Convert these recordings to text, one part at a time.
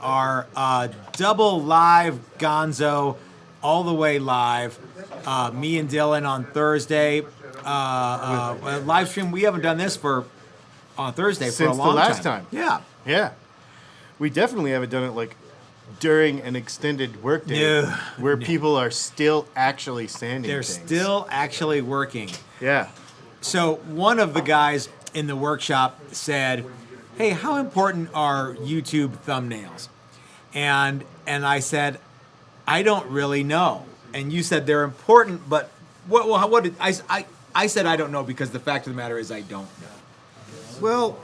Our double live Gonzo, all the way live. Me and Dylan on Thursday. Live stream. We haven't done this on Thursday for a Since the long last time. Yeah. Yeah. We definitely haven't done it like during an extended workday where people are still actually sanding They're things. still actually working. Yeah. So one of the guys in the workshop said, "Hey, how important are YouTube thumbnails?" And I said, "I don't really know." And you said they're important, but what did I said I don't know because the fact of the matter is I don't know. Well,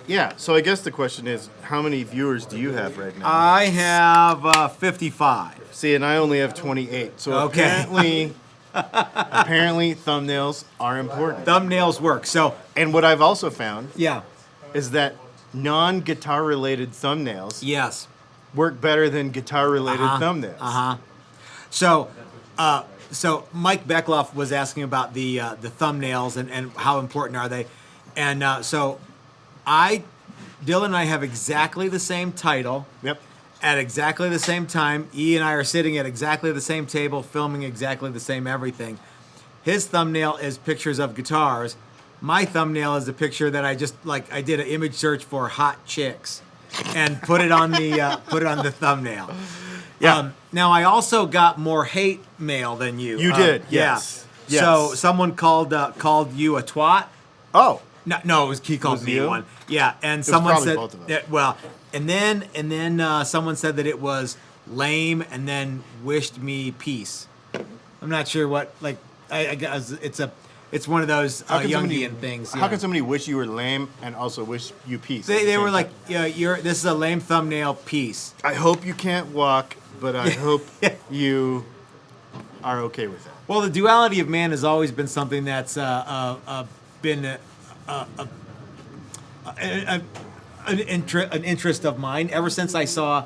yeah. So I guess the question is, how many viewers do you have right now? I have 55. See, and I only have 28. So Okay. apparently thumbnails are important. Thumbnails work. So And what I've also found yeah, is that non-guitar related thumbnails yes. work better than guitar related thumbnails. So Mike Beckloff was asking about the thumbnails and how important are they, and Dylan and I have exactly the same title. Yep. At exactly the same time. E and I are sitting at exactly the same table, filming exactly the same everything. His thumbnail is pictures of guitars. My thumbnail is a picture that I did an image search for hot chicks, and put it on the thumbnail. Yeah. Now I also got more hate mail than you. You did. Yeah. Yes. Yes. So someone called you a twat. Oh. No, he called me you? one. Yeah, and someone probably said, both of us. that- well, and then someone said that it was lame, and then wished me peace. I'm not sure what I guess it's one of those Jungian things. How Yeah. can somebody wish you were lame and also wish you peace? at the They same were time? like, yeah, this is a lame thumbnail. Peace. I hope you can't walk, but I hope you are okay with that. Well, the duality of man has always been something that's been an interest of mine ever since I saw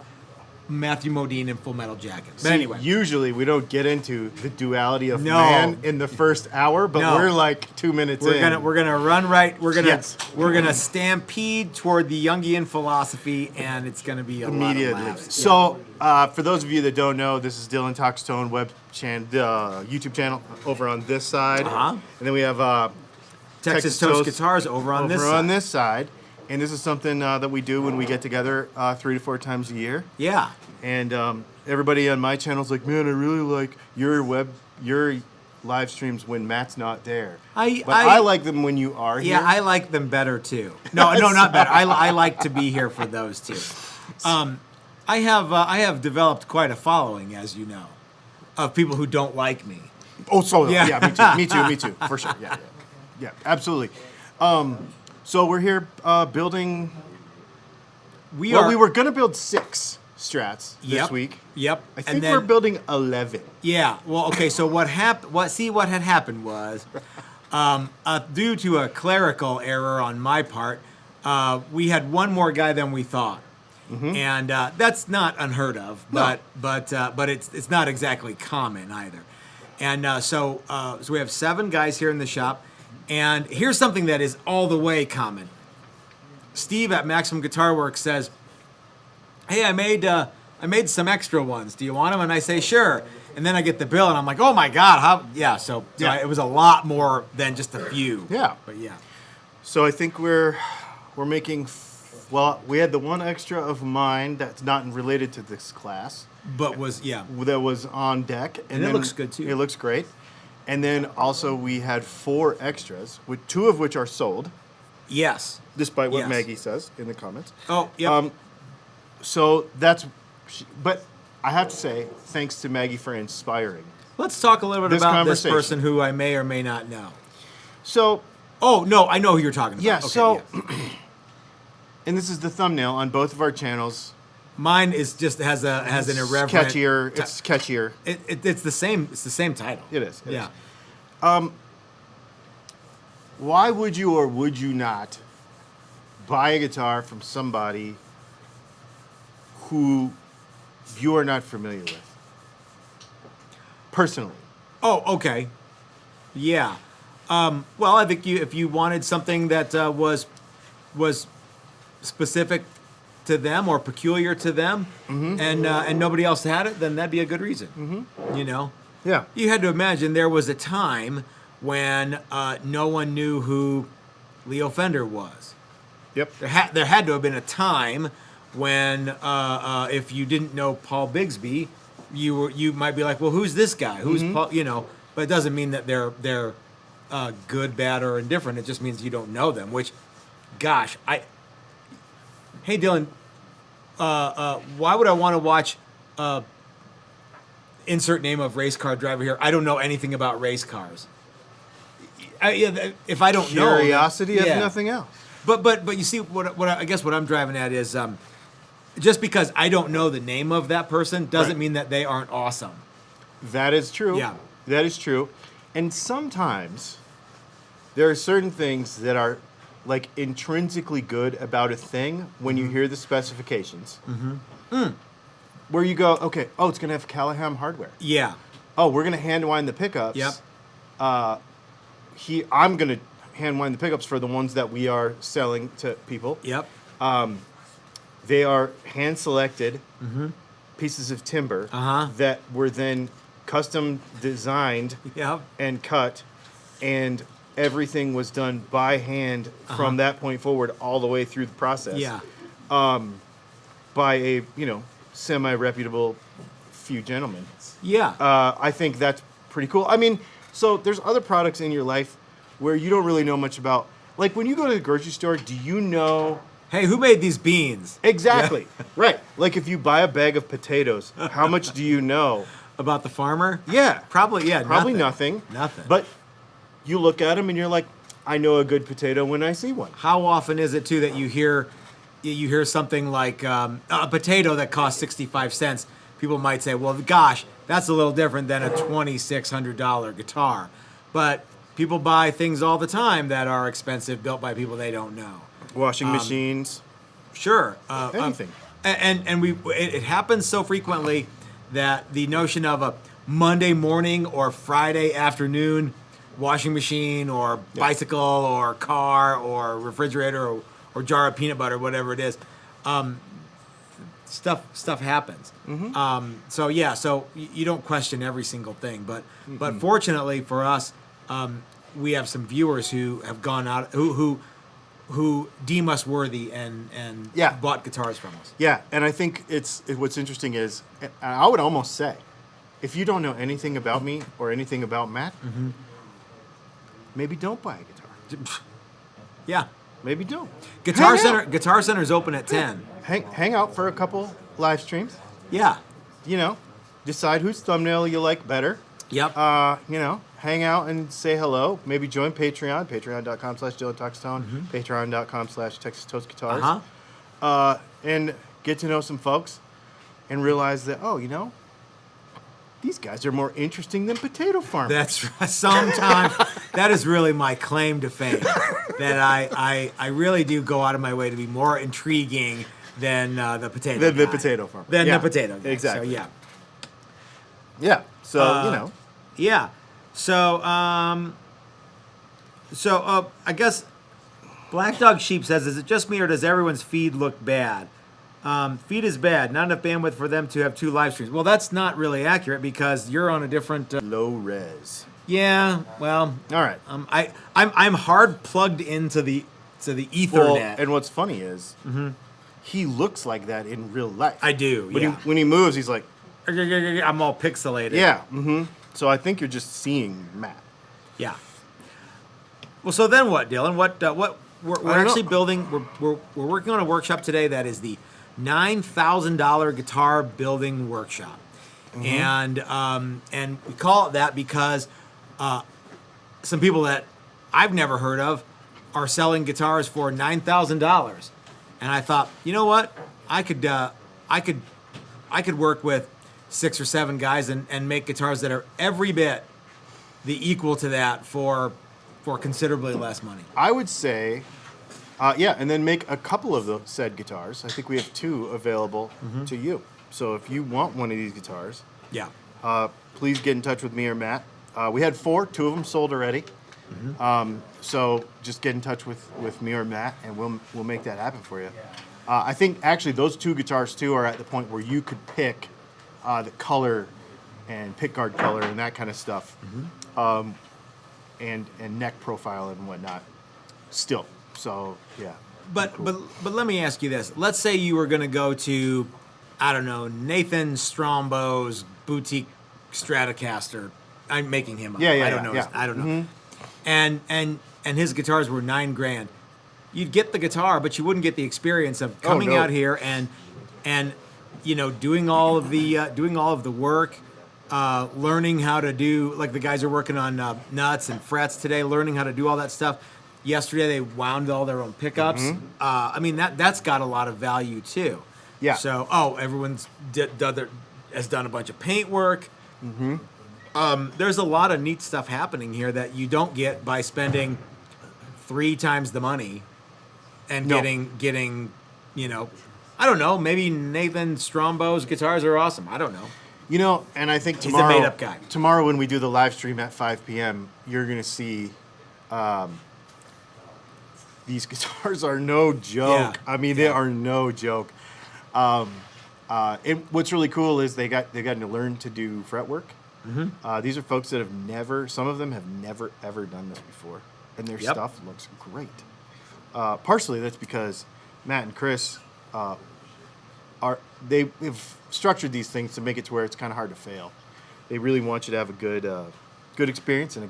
Matthew Modine in Full Metal Jacket. But See, anyway, usually we don't get into the duality of No. man in the first hour, but No. we're like 2 minutes in. we're gonna run right. Yes. We're gonna stampede toward the Jungian philosophy, and it's gonna be a Immediately. lot of laughs. So, for those of you that don't know, this is Dylan Talks Tone YouTube channel over on this side, Uh-huh. and then we have Texas Toast Guitars over on this side. this side, and this is something that we do when we get together 3 to 4 times a year. Yeah. And everybody on my channel's like, man, I really like your live streams when Matt's not there. I like them when you are here. Yeah, I like them better too. No, not better. I like to be here for those two. I have developed quite a following, as you know, of people who don't like me. Oh, so Yeah. yeah, me too, for sure. Yeah, absolutely. So we're here building. We We were gonna build 6 strats this Yep. week. Yep. I think we're building 11. Yeah. Well, okay. So what happened? What had happened was, due to a clerical error on my part, we had one more guy than we thought, and that's not unheard of. But it's not exactly common either. And so we have 7 guys here in the shop, and here's something that is all the way common. Steve at Maximum Guitar Works says, "Hey, I made some extra ones. Do you want them?" And I say, "Sure." And then I get the bill, and I'm like, "Oh my God, how?" Yeah. So it was a lot more than just a few. Yeah. But yeah. So I think we're making. Well, we had the one extra of mine that's not related to this class. But That was on deck, And it looks good, too. It looks great, and then also we had 4 extras, with 2 of which are sold, yes. despite what Yes. Maggie says in the comments. Oh, yeah. So but I have to say, thanks to Maggie for inspiring. Let's talk a little bit this about this conversation. person who I may or may not know. So Oh no, I know who you're talking about. yeah, Okay, yeah. and this is the thumbnail on both of our channels. Mine is just has an irreverent. Catchier. It's catchier. It's the same. It's the same title. It is. It Yeah. is. Why would you or would you not buy a guitar from somebody who you are not familiar with? Personally. Oh, okay. Yeah. Well, I think if you wanted something that was specific to them or peculiar to them, and nobody else had it, then that'd be a good reason. You know. Yeah. You had to imagine there was a time when no one knew who Leo Fender was. Yep. There had to have been a time when if you didn't know Paul Bigsby, you might be like, well, who's this guy? Who's Paul? You know, but it doesn't mean that they're good, bad, or indifferent. It just means you don't know them. Which, gosh, hey Dylan, why would I want to watch? Insert name of race car driver here. I don't know anything about race cars. If I don't know, curiosity if nothing else. But you see what I guess what I'm driving at is just because I don't know the name of that person doesn't mean that they aren't awesome. That is true. Yeah. That is true. And sometimes there are certain things that are like intrinsically good about a thing when you hear the specifications. Where you go, okay, oh, it's going to have Callahan hardware. Yeah. Oh, we're going to hand wind the pickups. Yep. I'm going to hand wind the pickups for the ones that we are selling to people. Yep. They are hand selected pieces of timber that were then custom designed and cut, and everything was done by hand from that point forward all the way through the process. Yeah. By a semi-reputable few gentlemen. Yeah. I think that's pretty cool. I mean, so there's other products in your life where you don't really know much about. Like when you go to the grocery store, do you know? Hey, who made these beans? Exactly. Yeah. Right. Like if you buy a bag of potatoes, how much do you know? About the farmer? Yeah. Probably nothing. Nothing. But you look at them and you're like, I know a good potato when I see one. How often is it, too, that you hear something like a potato that costs 65 cents? People might say, well, gosh, that's a little different than a $2,600 guitar. But people buy things all the time that are expensive, built by people they don't know. Washing machines. Sure. Anything. And it happens so frequently that the notion of a Monday morning or Friday afternoon washing machine or bicycle or car or refrigerator or jar of peanut butter, whatever it is, stuff happens. So you don't question every single thing, but fortunately for us, we have some viewers who have gone out who deem us worthy and bought guitars from us. Yeah, and I think what's interesting is, I would almost say, if you don't know anything about me or anything about Matt, maybe don't buy a guitar. Yeah. Maybe don't. Guitar Center's open at 10. Hang out for a couple live streams. Yeah. Decide whose thumbnail you like better. Yep. Hang out and say hello. Maybe join Patreon, patreon.com/DylanTalksTone, patreon.com/TexasToastGuitars. And get to know some folks and realize that, these guys are more interesting than potato farmers. That's sometimes that is really my claim to fame. That I really do go out of my way to be more intriguing than the potato guy. The potato farmer. Than the potato guy. Exactly. So, yeah. Yeah. So, Yeah. So, I guess Black Dog Sheep says, is it just me or does everyone's feed look bad? Feed is bad. Not enough bandwidth for them to have 2 live streams. Well, that's not really accurate because you're on a different low res. Yeah. Well. All right. I'm hard plugged into the Ethernet. Well, and what's funny is he looks like that in real life. I do. When he moves, he's like, I'm all pixelated. Yeah. So I think you're just seeing Matt. Yeah. Well, so then what, Dylan? What we're actually building? We're working on a workshop today that is the $9,000 guitar building workshop, and we call it that because some people that I've never heard of are selling guitars for $9,000, and I thought, you know what, I could work with 6 or 7 guys and make guitars that are every bit the equal to that for considerably less money. I would say, and then make a couple of the said guitars. I think we have 2 available to you. So if you want one of these guitars, please get in touch with me or Matt. We had 4, 2 of them sold already. So just get in touch with me or Matt, and we'll make that happen for you. I think actually those two guitars too are at the point where you could pick the color and pickguard color and that kind of stuff, and neck profile and whatnot. Still, so yeah. But cool. but let me ask you this. Let's say you were going to go to, I don't know, Nathan Strombo's boutique Stratocaster. I'm making him up. Yeah, I don't know. yeah. I don't know. And his guitars were $9,000. You'd get the guitar, but you wouldn't get the experience of coming out here and doing all of the work, learning how to do, like the guys are working on nuts and frets today, learning how to do all that stuff. Yesterday they wound all their own pickups. I mean that's got a lot of value too. Yeah. So everyone's has done a bunch of paint work. There's a lot of neat stuff happening here that you don't get by spending 3 times the money and getting I don't know, maybe Nathan Strombo's guitars are awesome. I don't know. And I think He's tomorrow, a made-up guy. Tomorrow when we do the live stream at 5 p.m., you're going to see these guitars are no joke. Yeah. I mean, they are no joke. What's really cool is they got to learn to do fret work. These are folks that some of them have never, ever done this before. And their stuff looks great. Partially that's because Matt and Chris they've structured these things to make it to where it's kind of hard to fail. They really want you to have a good experience and a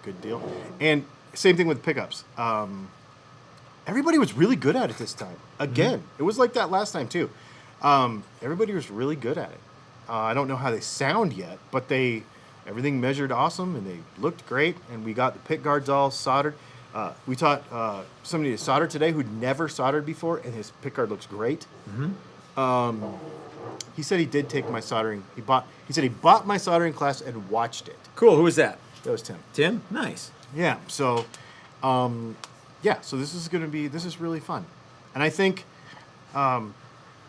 good deal. And same thing with pickups. Everybody was really good at it this time. Again, it was like that last time too. Everybody was really good at it. I don't know how they sound yet, but everything measured awesome and they looked great. And we got the pick guards all soldered. We taught somebody to solder today who'd never soldered before, and his pick guard looks great. He said he did take my soldering. He said he bought my soldering class and watched it. Cool. Who was that? That was Tim. Tim? Nice. Yeah. So, so this is really fun, and I think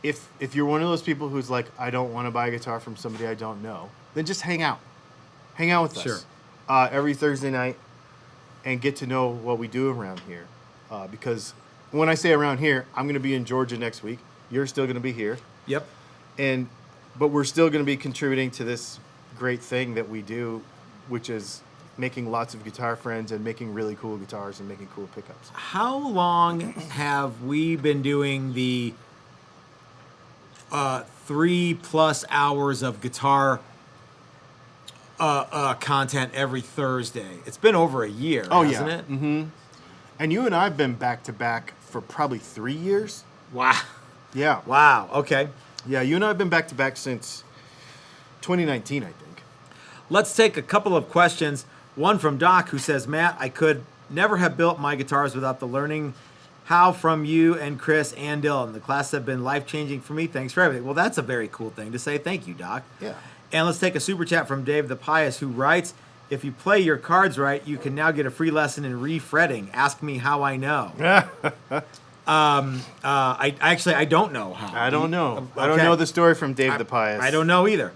if you're one of those people who's like, I don't want to buy a guitar from somebody I don't know, then just hang out with us. Sure. Every Thursday night. And get to know what we do around here. Because when I say around here, I'm going to be in Georgia next week. You're still going to be here. Yep. But we're still going to be contributing to this great thing that we do, which is making lots of guitar friends and making really cool guitars and making cool pickups. How long have we been doing the 3+ hours of guitar content every Thursday? It's been over a year, hasn't it? Mm-hmm. And you and I have been back to back for probably 3 years. Wow. Yeah. Wow. Okay. Yeah, you and I have been back to back since 2019, I think. Let's take a couple of questions. One from Doc, who says, Matt, I could never have built my guitars without the learning how from you and Chris and Dylan. The classes have been life-changing for me. Thanks for everything. Well, that's a very cool thing to say. Thank you, Doc. Yeah. And let's take a super chat from Dave the Pious, who writes, if you play your cards right, you can now get a free lesson in refretting. Ask me how I know. I don't know how. I don't know. Okay. I don't know the story from Dave the Pious. I don't know either.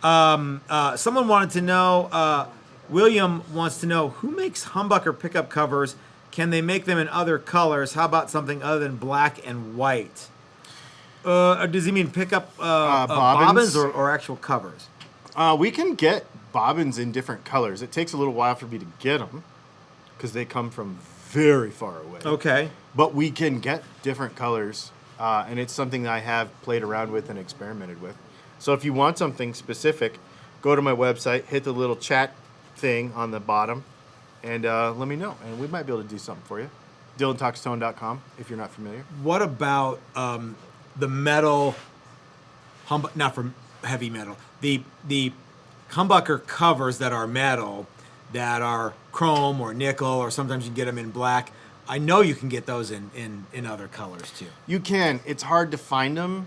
Someone wanted to know, William wants to know, who makes humbucker pickup covers? Can they make them in other colors? How about something other than black and white? Does he mean pickup bobbins or actual covers? We can get bobbins in different colors. It takes a little while for me to get them because they come from very far away. Okay. But we can get different colors, and it's something that I have played around with and experimented with. So if you want something specific, go to my website, hit the little chat thing on the bottom, and let me know. And we might be able to do something for you. DylanTalksTone.com, if you're not familiar. What about the metal, not from heavy metal, the humbucker covers that are metal, that are chrome or nickel, or sometimes you can get them in black. I know you can get those in other colors too. You can. It's hard to find them,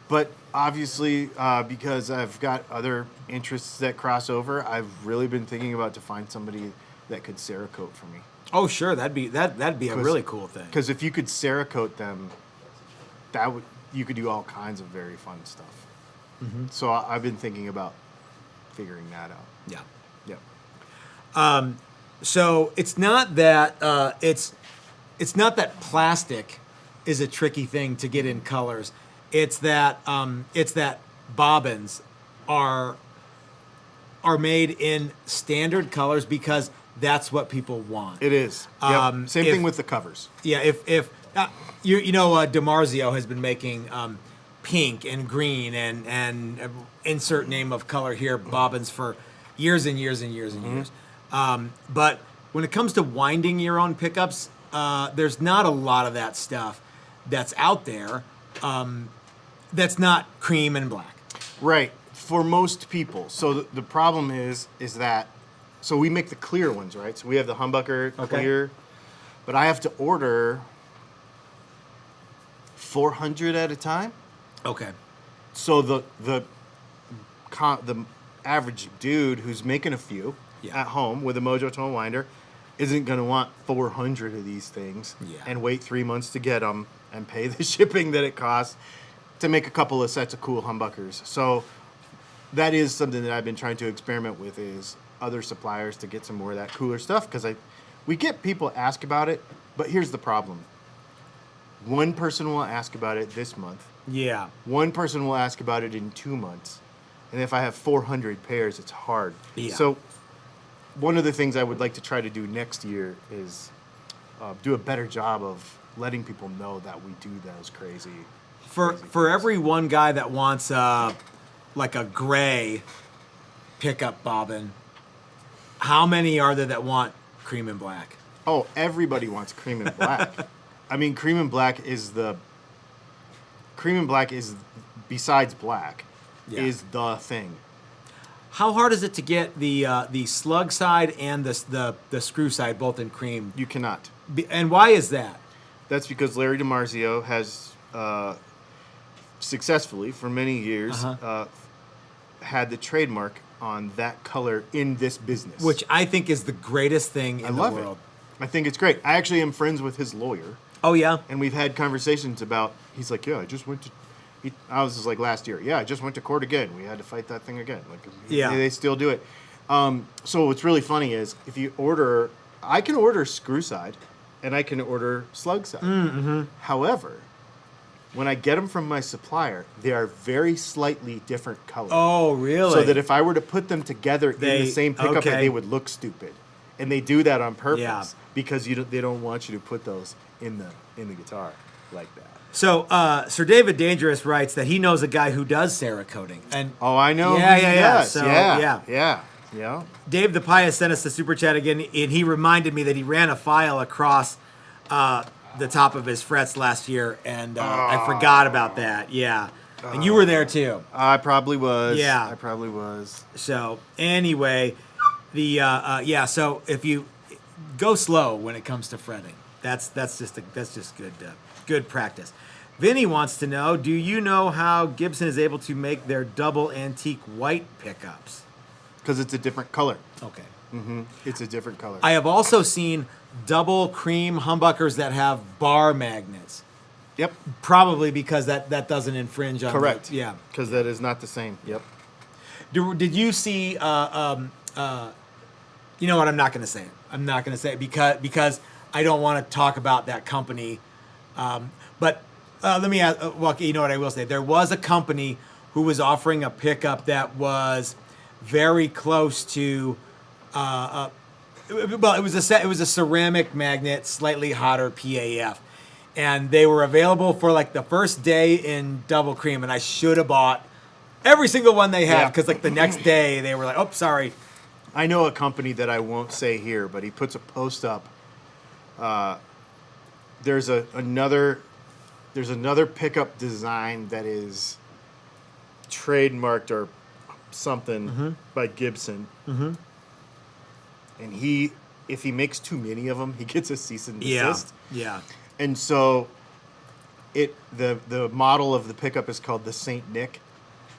but obviously because I've got other interests that cross over, I've really been thinking about to find somebody that could Cerakote for me. Oh sure, that'd be a really cool thing. Because if you could Cerakote them, you could do all kinds of very fun stuff. Mm-hmm. So I've been thinking about figuring that out. Yeah. Yeah. So it's not that it's not that plastic is a tricky thing to get in colors. It's that bobbins are made in standard colors because that's what people want. It is. Yep. Same thing with the covers. Yeah, if DiMarzio has been making pink and green and insert name of color here bobbins for years and years and years and years. But when it comes to winding your own pickups, there's not a lot of that stuff that's out there that's not cream and black. Right. For most people. So the problem is that, so we make the clear ones, right? So we have the humbucker clear, but I have to order 400 at a time. Okay. So the average dude who's making a few at home with a Mojo Tone winder isn't going to want 400 of these things and wait 3 months to get them and pay the shipping that it costs to make a couple of sets of cool humbuckers. So that is something that I've been trying to experiment with, is other suppliers to get some more of that cooler stuff, because we get people ask about it, but here's the problem. One person will ask about it this month. Yeah. One person will ask about it in 2 months. And if I have 400 pairs, it's hard. Yeah. So one of the things I would like to try to do next year is do a better job of letting people know that we do those crazy. For every one guy that wants like a gray pickup bobbin, how many are there that want cream and black? Oh, everybody wants cream and black. I mean, cream and black is besides black, is the thing. How hard is it to get the slug side and the screw side both in cream? You cannot. And why is that? That's because Larry DiMarzio has successfully, for many years, had the trademark on that color in this business. Which I think is the greatest thing in the world. I think it's great. I actually am friends with his lawyer. Oh, yeah? And we've had conversations about, he's like, yeah, I just went to, I was just like last year, yeah, I just went to court again. We had to fight that thing again. Like, they still do it. So what's really funny is if you order, I can order screw side and I can order slug side. Mm-hmm. However, when I get them from my supplier, they are very slightly different colors. Oh, really? So that if I were to put them together in the same pickup, they would look stupid. And they do that on purpose because they don't want you to put those in the guitar like that. So Sir David Dangerous writes that he knows a guy who does Cerakoting. And I know. Yeah. So, yeah. Dave the Pious sent us the super chat again, and he reminded me that he ran a file across the top of his frets last year, and I forgot about that. Yeah. And you were there too. I probably was. Yeah. I probably was. So anyway, so if you go slow when it comes to fretting, that's just good practice. Vinny wants to know, do you know how Gibson is able to make their double antique white pickups? Because it's a different color. Okay. Mm-hmm. It's a different color. I have also seen double cream humbuckers that have bar magnets. Yep. Probably because that doesn't infringe on. Correct. Yeah. Because that is not the same. Yep. Did you see? You know what? I'm not going to say it. I'm not going to say it because I don't want to talk about that company. But let me ask. Well, you know what I will say. There was a company who was offering a pickup that was very close to. Well, it was a ceramic magnet, slightly hotter PAF, and they were available for like the first day in double cream, and I should have bought every single one they had because like the next day they were like, oh, sorry. I know a company that I won't say here, but he puts a post up. There's another pickup design that is trademarked or something by Gibson. Mm-hmm. And if he makes too many of them, he gets a cease and desist. Yeah. And so the model of the pickup is called the Saint Nick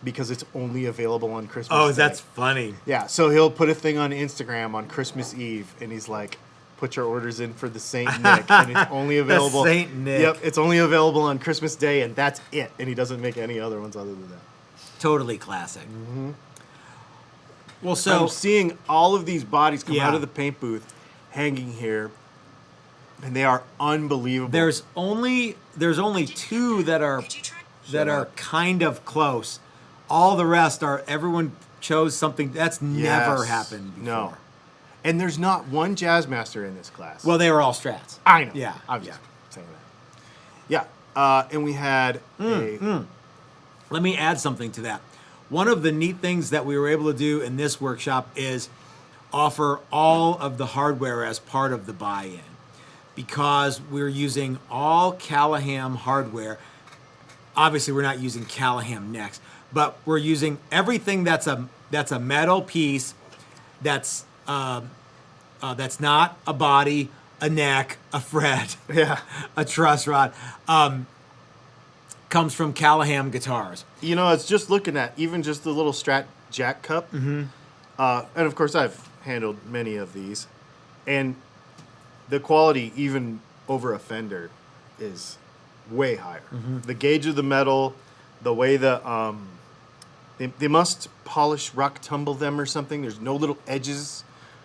because it's only available on Christmas Day. That's funny. Yeah, so he'll put a thing on Instagram on Christmas Eve, and he's like, put your orders in for the Saint Nick, and it's only available. The Saint Nick. Yep, it's only available on Christmas Day, and that's it. And he doesn't make any other ones other than that. Totally classic. Mm-hmm. Well, so I'm seeing all of these bodies come out of the paint booth, hanging here, And they are unbelievable. There's only 2 that are kind of close. All the rest are everyone chose something that's never happened before. No. And there's not one jazz master in this class. Well, they were all strats. I know. Yeah. I'm just saying that. Yeah. And we had Let me add something to that. One of the neat things that we were able to do in this workshop is offer all of the hardware as part of the buy-in, because we're using all Callahan hardware. Obviously, we're not using Callahan necks, but we're using everything that's a metal piece that's not a body, a neck, a fret, a truss rod. Comes from Callahan guitars. You know, it's just looking at even just the little Strat Jack cup. And of course, I've handled many of these. And the quality, even over a Fender, is way higher. The gauge of the metal, the way the... They must polish rock tumble them or something. There's no little edges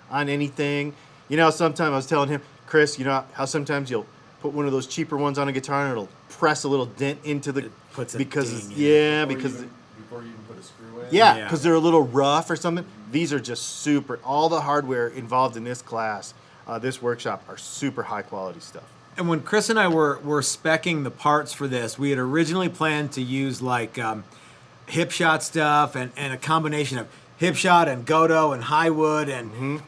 on anything. You know, sometimes I was telling him, Chris, you know how sometimes you'll put one of those cheaper ones on a guitar and it'll press a little dent into the... Puts a because ding in. because Before you even put a screw in? yeah, because they're a little rough or something. These are just super... All the hardware involved in this class, this workshop, are super high-quality stuff. And when Chris and I were specking the parts for this, we had originally planned to use like hip shot stuff and a combination of hip shot and Godot and Highwood and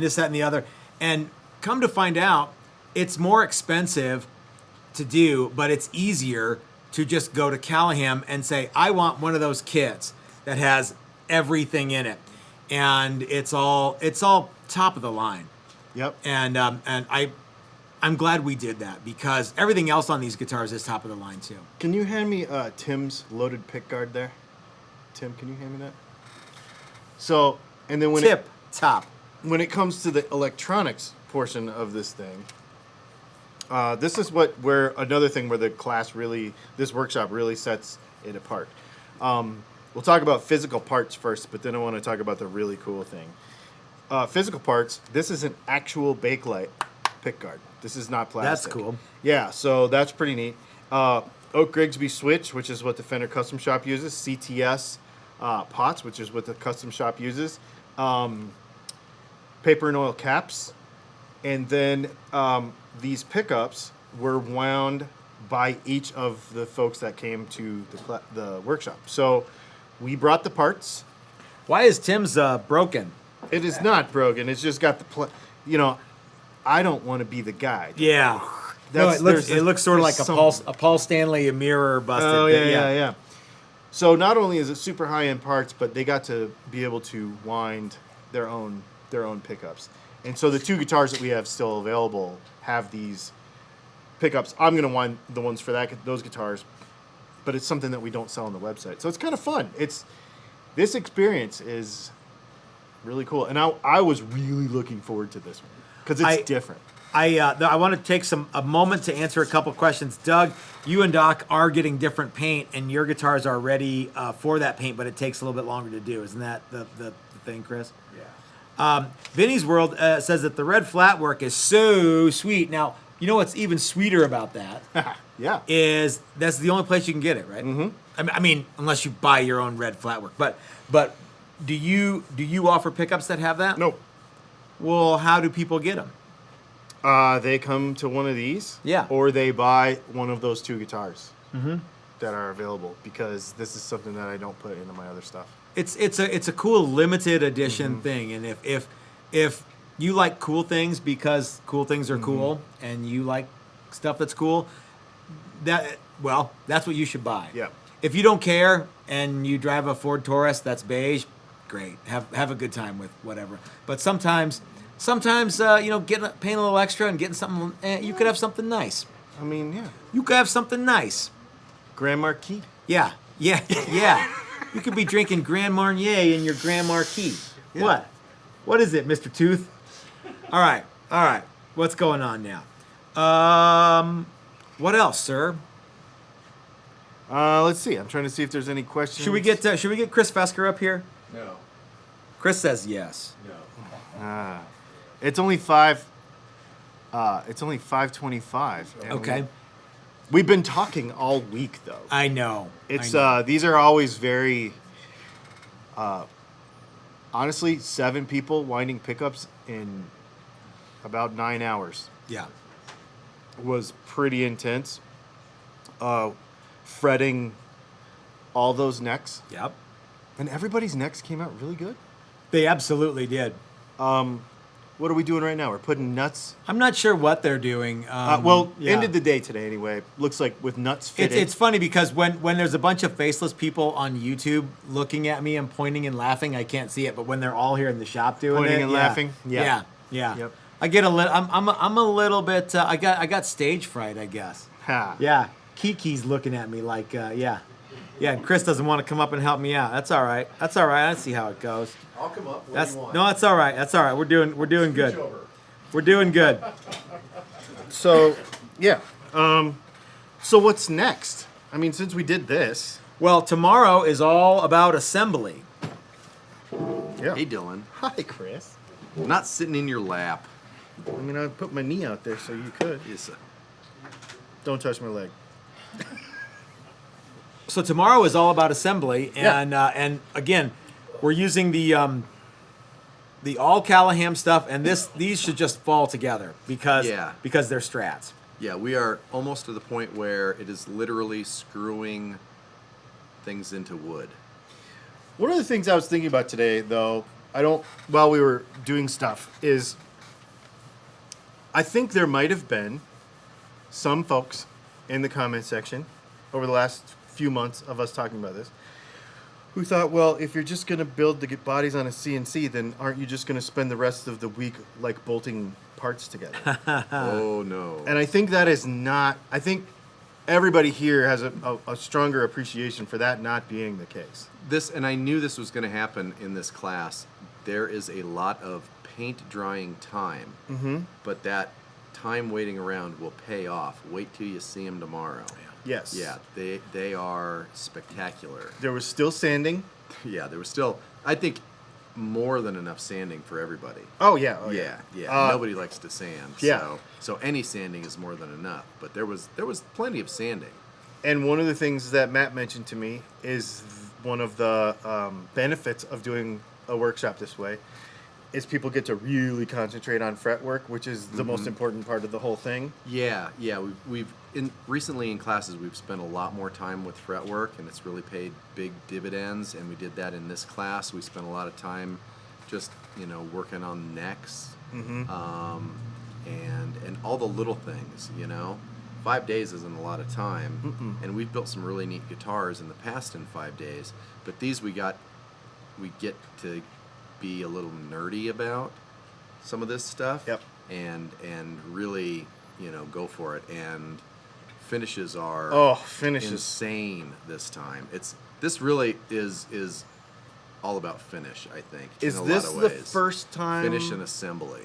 this, that, and the other. And come to find out, it's more expensive to do, but it's easier to just go to Callahan and say, I want one of those kits that has everything in it. And it's all top of the line. Yep. And I'm glad we did that, because everything else on these guitars is top of the line too. Can you hand me Tim's loaded pickguard there? Tim, can you hand me that? So, and then when when it comes to the electronics portion of this thing, this is where another thing where this workshop really sets it apart. We'll talk about physical parts first, but then I want to talk about the really cool thing. Physical parts, this is an actual Bakelite pickguard. This is not plastic. That's cool. Yeah, so that's pretty neat. Oak Grigsby switch, which is what the Fender Custom Shop uses. CTS pots, which is what the Custom Shop uses. Paper and oil caps. And then these pickups were wound by each of the folks that came to the workshop. So we brought the parts. Why is Tim's broken? It is not broken. It's just got the I don't want to be the guy. Yeah. It looks sort of like a Paul Stanley mirror busted. Oh, yeah. So not only is it super high-end parts, but they got to be able to wind their own pickups. And so the 2 guitars that we have still available have these pickups. I'm going to wind the ones for those guitars, but it's something that we don't sell on the website. So it's kind of fun. This experience is really cool. And I was really looking forward to this one because it's different. I want to take a moment to answer a couple questions. Doug, you and Doc are getting different paint, and your guitars are ready for that paint, but it takes a little bit longer to do. Isn't that the thing, Chris? Yeah. Vinny's World says that the red flatwork is so sweet. Now, you know what's even sweeter about that? Yeah. Is that's the only place you can get it, right? Mm-hmm. I mean, unless you buy your own red flatwork. But do you offer pickups that have that? No. Well, how do people get them? They come to one of these. Yeah. Or they buy one of those 2 guitars that are available, because this is something that I don't put into my other stuff. It's a cool limited edition thing, and if you like cool things because cool things are cool, and you like stuff that's cool, that's what you should buy. Yeah. If you don't care and you drive a Ford Taurus that's beige, great. Have a good time with whatever. But sometimes paying a little extra and getting something, you could have something nice. I mean, yeah. You could have something nice. Grand Marquis. Yeah. You could be drinking Grand Marnier in your Grand Marquis. Yeah. What is it, Mr. Tooth? All right. What's going on now? What else, sir? Let's see. I'm trying to see if there's any questions. Should we get Chris Fesker up here? No. Chris says yes. No. It's only 5. It's only 5:25. Okay. We've been talking all week, though. I know. It's I know. these are always very. Honestly, 7 people winding pickups in about 9 hours Yeah. was pretty intense. Fretting all those necks, Yep. and everybody's necks came out really good. They absolutely did. What are we doing right now? We're putting nuts. I'm not sure what they're doing. Yeah. Ended the day today anyway. Looks like with nuts fitted. It's funny because when there's a bunch of faceless people on YouTube looking at me and pointing and laughing, I can't see it. But when they're all here in the shop doing Pointing it, and yeah. laughing? Yeah. Yeah. Yep. I get a little. I'm a little bit. I got stage fright, I guess. Ha. Yeah. Kiki's looking at me like, yeah. And Chris doesn't want to come up and help me out. That's all right. I see how it goes. I'll come up. What That's do you want? no, that's all right. We're doing good. Scooch over. We're doing good. So yeah. So what's next? I mean, since we did this. Well, tomorrow is all about assembly. Yeah. Hey, Dylan. Hi, Chris. I'm not sitting in your lap. I mean, I put my knee out there so you could. Yes, sir. Don't touch my leg. So tomorrow is all about assembly, Yeah. and again, we're using the all Callahan stuff, and these should just fall together because they're strats. Yeah, we are almost to the point where it is literally screwing things into wood. One of the things I was thinking about today, though, while we were doing stuff, is I think there might have been some folks in the comment section over the last few months of us talking about this who thought, well, if you're just going to build the bodies on a CNC, then aren't you just going to spend the rest of the week like bolting parts together? Oh, no. And I think that is not, I think everybody here has a stronger appreciation for that not being the case. And I knew this was going to happen in this class. There is a lot of paint drying time, but that time waiting around will pay off. Wait till you see them tomorrow. Yes. Yeah, they are spectacular. There was still sanding. Yeah, there was still, I think, more than enough sanding for everybody. Oh, yeah. Nobody likes to sand. Yeah. So any sanding is more than enough. But there was plenty of sanding. And one of the things that Matt mentioned to me is one of the benefits of doing a workshop this way is people get to really concentrate on fret work, which is the most important part of the whole thing. Yeah. Recently in classes we've spent a lot more time with fret work, and it's really paid big dividends. And we did that in this class. We spent a lot of time just working on necks, and all the little things. 5 days isn't a lot of time, and we've built some really neat guitars in the past in 5 days. But these we get to be a little nerdy about some of this stuff. Yep. And really, go for it. And finishes are insane this time. This really is all about finish, I think. Is in a this lot of the ways. first time Finish and assembly?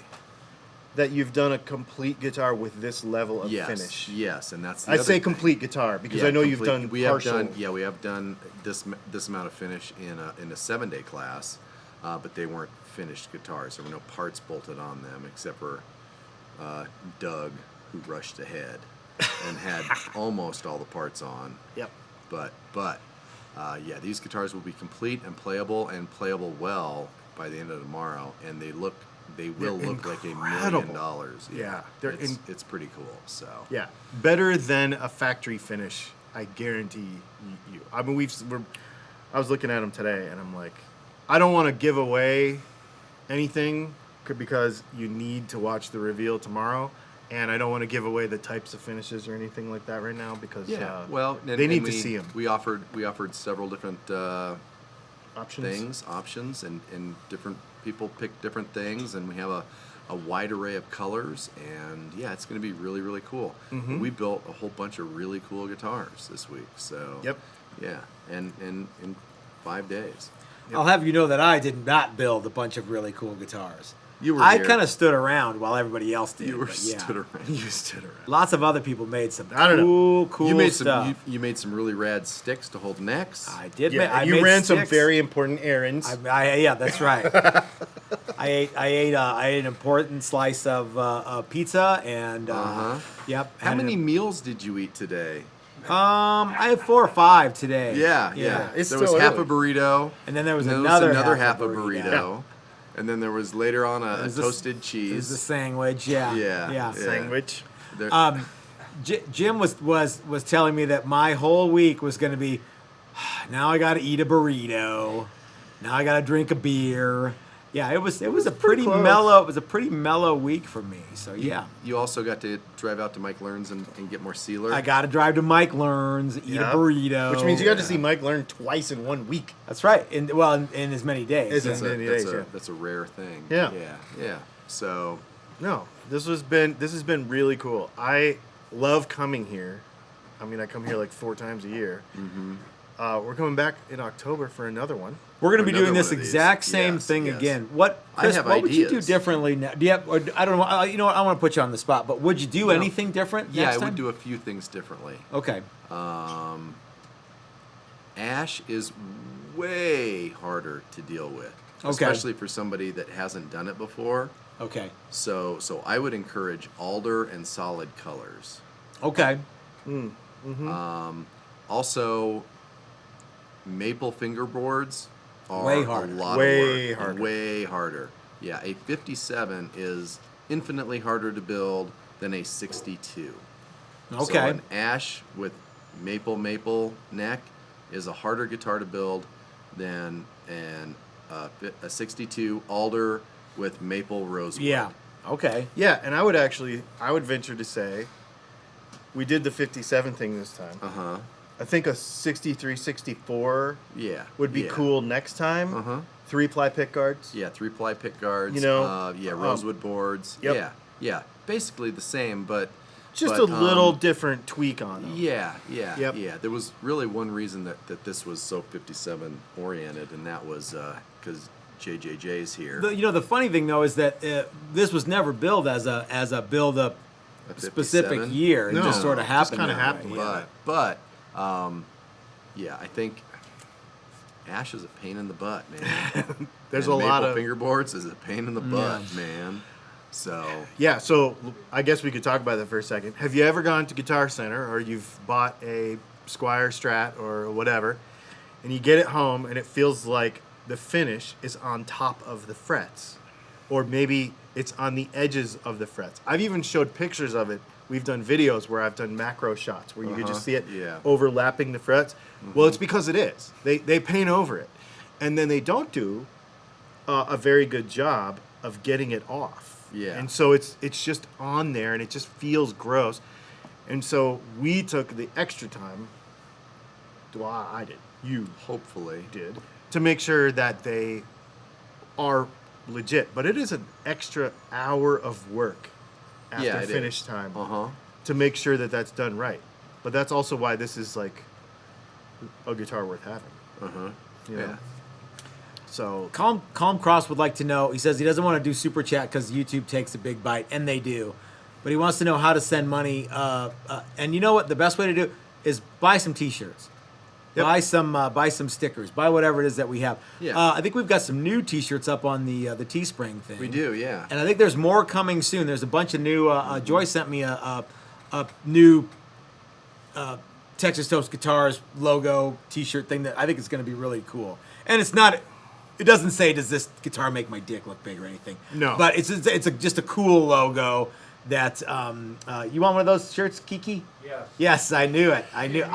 that you've done a complete guitar with this level of Yes. finish? Yes, and that's the I other say thing. complete guitar because Yeah, I know you've complete. done we partial. have done this amount of finish in a 7-day class, but they weren't finished guitars. There were no parts bolted on them except for Doug, who rushed ahead and had almost all the parts on. Yep. But these guitars will be complete and playable well by the end of tomorrow, and they will look like $1 million. Yeah, it's pretty cool. So Yeah, better than a factory finish. I guarantee you. I mean, I was looking at them today, and I'm like, I don't want to give away anything because you need to watch the reveal tomorrow, and I don't want to give away the types of finishes or anything like that right now because they need to see them. We offered several different Options. options, and different people pick different things, and we have a wide array of colors, and it's going to be really, really cool. We built a whole bunch of really cool guitars this week, so Yep. yeah, and in 5 days. I'll have you know that I did not build a bunch of really cool guitars. You were I there. kind of stood around while everybody else did. You were but yeah. stood around. You stood around. Lots of other people made some I don't know. cool You made stuff. you made some really rad sticks to hold necks. I did. Yeah, I you made ran some sticks. very important errands. Yeah, that's right. I ate an important slice of pizza and yep. How had many an- meals did you eat today? I had 4 or 5 today. Yeah. It's There was still half early. a burrito. And then there was and another half a a burrito. And then there was later on a was toasted It was cheese. the sandwich. Yeah. Yeah. Sandwich. There- Jim was telling me that my whole week was going to be. Now I got to eat a burrito. Now I got to drink a beer. Yeah, it was a pretty close. mellow. It was a pretty mellow week for me. So yeah. You also got to drive out to Mike Learns and get more sealer. I got to drive to Mike Learns, eat a burrito. Which means you got to see Mike Learn twice in 1 week. That's right. In as many days. It's And- That's a rare thing. Yeah. Yeah. So No, this has been really cool. I love coming here. I mean, I come here like 4 times a year. Mm-hmm. We're coming back in October for another one. We're going to be Another doing this one of these. exact same Yes, thing yes. again. What, Chris? have What would you do ideas. differently now? Do you have, or, I don't know. You know what? I want to put you on the spot. But would you do anything different? yeah, next I would time? do a few things differently. Okay. Ash is way harder to deal with, Okay. especially for somebody that hasn't done it before. Okay. So I would encourage alder and solid colors. Okay. Also, maple fingerboards are Way harder. a lot Way of work. harder. Way harder. Yeah, a 57 is infinitely harder to build than a 62. So Okay. an ash with maple neck is a harder guitar to build than a 62 alder with maple rosewood. Yeah. Okay. Yeah, and I would venture to say, we did the 57 thing this time. Uh-huh. I think a 63, 64 Yeah. would be yeah. cool next time. Uh-huh. 3-ply pick guards. Yeah, 3-ply pick guards. You know, rosewood boards. yep. Yeah. Basically the same, but Just but, a little different tweak on them. Yeah. Yep. Yeah. There was really one reason that this was so 57 oriented, and that was because JJJ's here. The funny thing though is that this was never billed as a build up A specific 57? year. It No, just sort of just happened. kinda that happened way. with But yeah, I think Ash is a pain in the butt, man. There's And a lot maple of fingerboards is a pain in the butt, man. So Yeah, so I guess we could talk about that for a second. Have you ever gone to Guitar Center or you've bought a Squire Strat or whatever, and you get it home and it feels like the finish is on top of the frets, or maybe it's on the edges of the frets? I've even showed pictures of it. We've done videos where I've done macro shots where you can just see it Yeah. overlapping the frets. Well, it's because it is. They paint over it, and then they don't do a very good job of getting it off. Yeah. And so it's just on there, and it just feels gross. And so we took the extra time. Well, I did. You hopefully, did, to make sure that they are legit. But it is an extra hour of work after Yeah, it finish is. time Uh-huh. to make sure that that's done right. But that's also why this is like a guitar worth having. Uh-huh. You know? Yeah. So Calm Cross would like to know. He says he doesn't want to do super chat because YouTube takes a big bite, and they do. But he wants to know how to send money. And you know what? The best way to do it is buy some T-shirts, Yep. buy some stickers, buy whatever it is that we have. Yeah. I think we've got some new T-shirts up on the Teespring thing. We do, yeah. And I think there's more coming soon. There's a bunch of new. Joy sent me a new Texas Toast Guitars logo T-shirt thing that I think is going to be really cool. And it's not. It doesn't say, "Does this guitar make my dick look big?" or anything. No. But it's just a cool logo. That you want one of those shirts, Kiki? Yes. Yes, I knew it. Medium.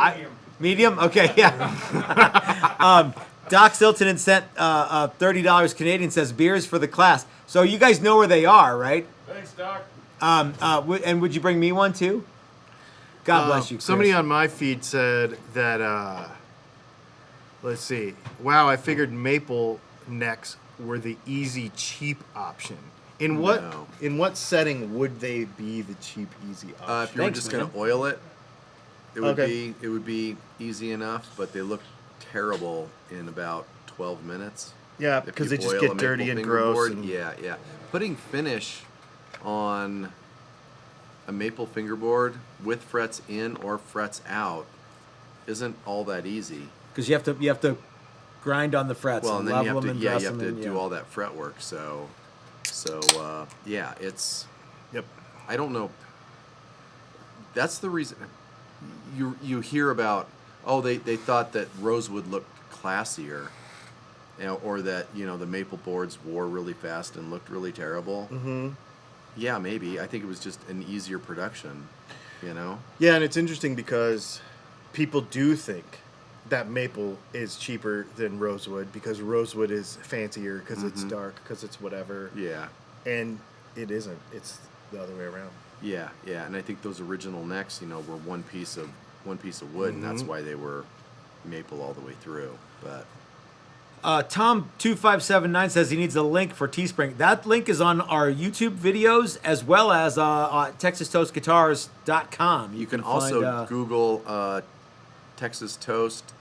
Medium. Okay, yeah. Doc Silton sent $30 Canadian. Says beers for the class. So you guys know where they are, right? Thanks, Doc. And would you bring me one too? God bless you, Chris. somebody on my feed said that. Let's see. Wow, I figured maple necks were the easy, cheap option. In No. what setting would they be the cheap, easy option? If you were Thanks, just man. going to oil it, it would Okay. be easy enough, but they look terrible in about 12 minutes. Yeah, If because you they just boil get a dirty maple and gross. fingerboard, And, yeah. Putting finish on a maple fingerboard with frets in or frets out isn't all that easy. Because you have to grind on the frets Well, and and then you level have to them and dress you have them. to and, do all that fret work. So So yeah, it's. Yep. I don't know. That's the reason you hear about. Oh, they thought that rosewood looked classier, or that the maple boards wore really fast and looked really terrible. Mm-hmm. Yeah, maybe. I think it was just an easier production. Yeah, and it's interesting because people do think that maple is cheaper than rosewood because rosewood is fancier because it's dark, because it's whatever. Yeah. And it isn't. It's the other way around. Yeah, and I think those original necks, were one piece of wood, and that's why they were maple all the way through. But Tom2579 says he needs a link for Teespring. That link is on our YouTube videos as well as on TexasToastGuitars.com. you can also Google Texas Toast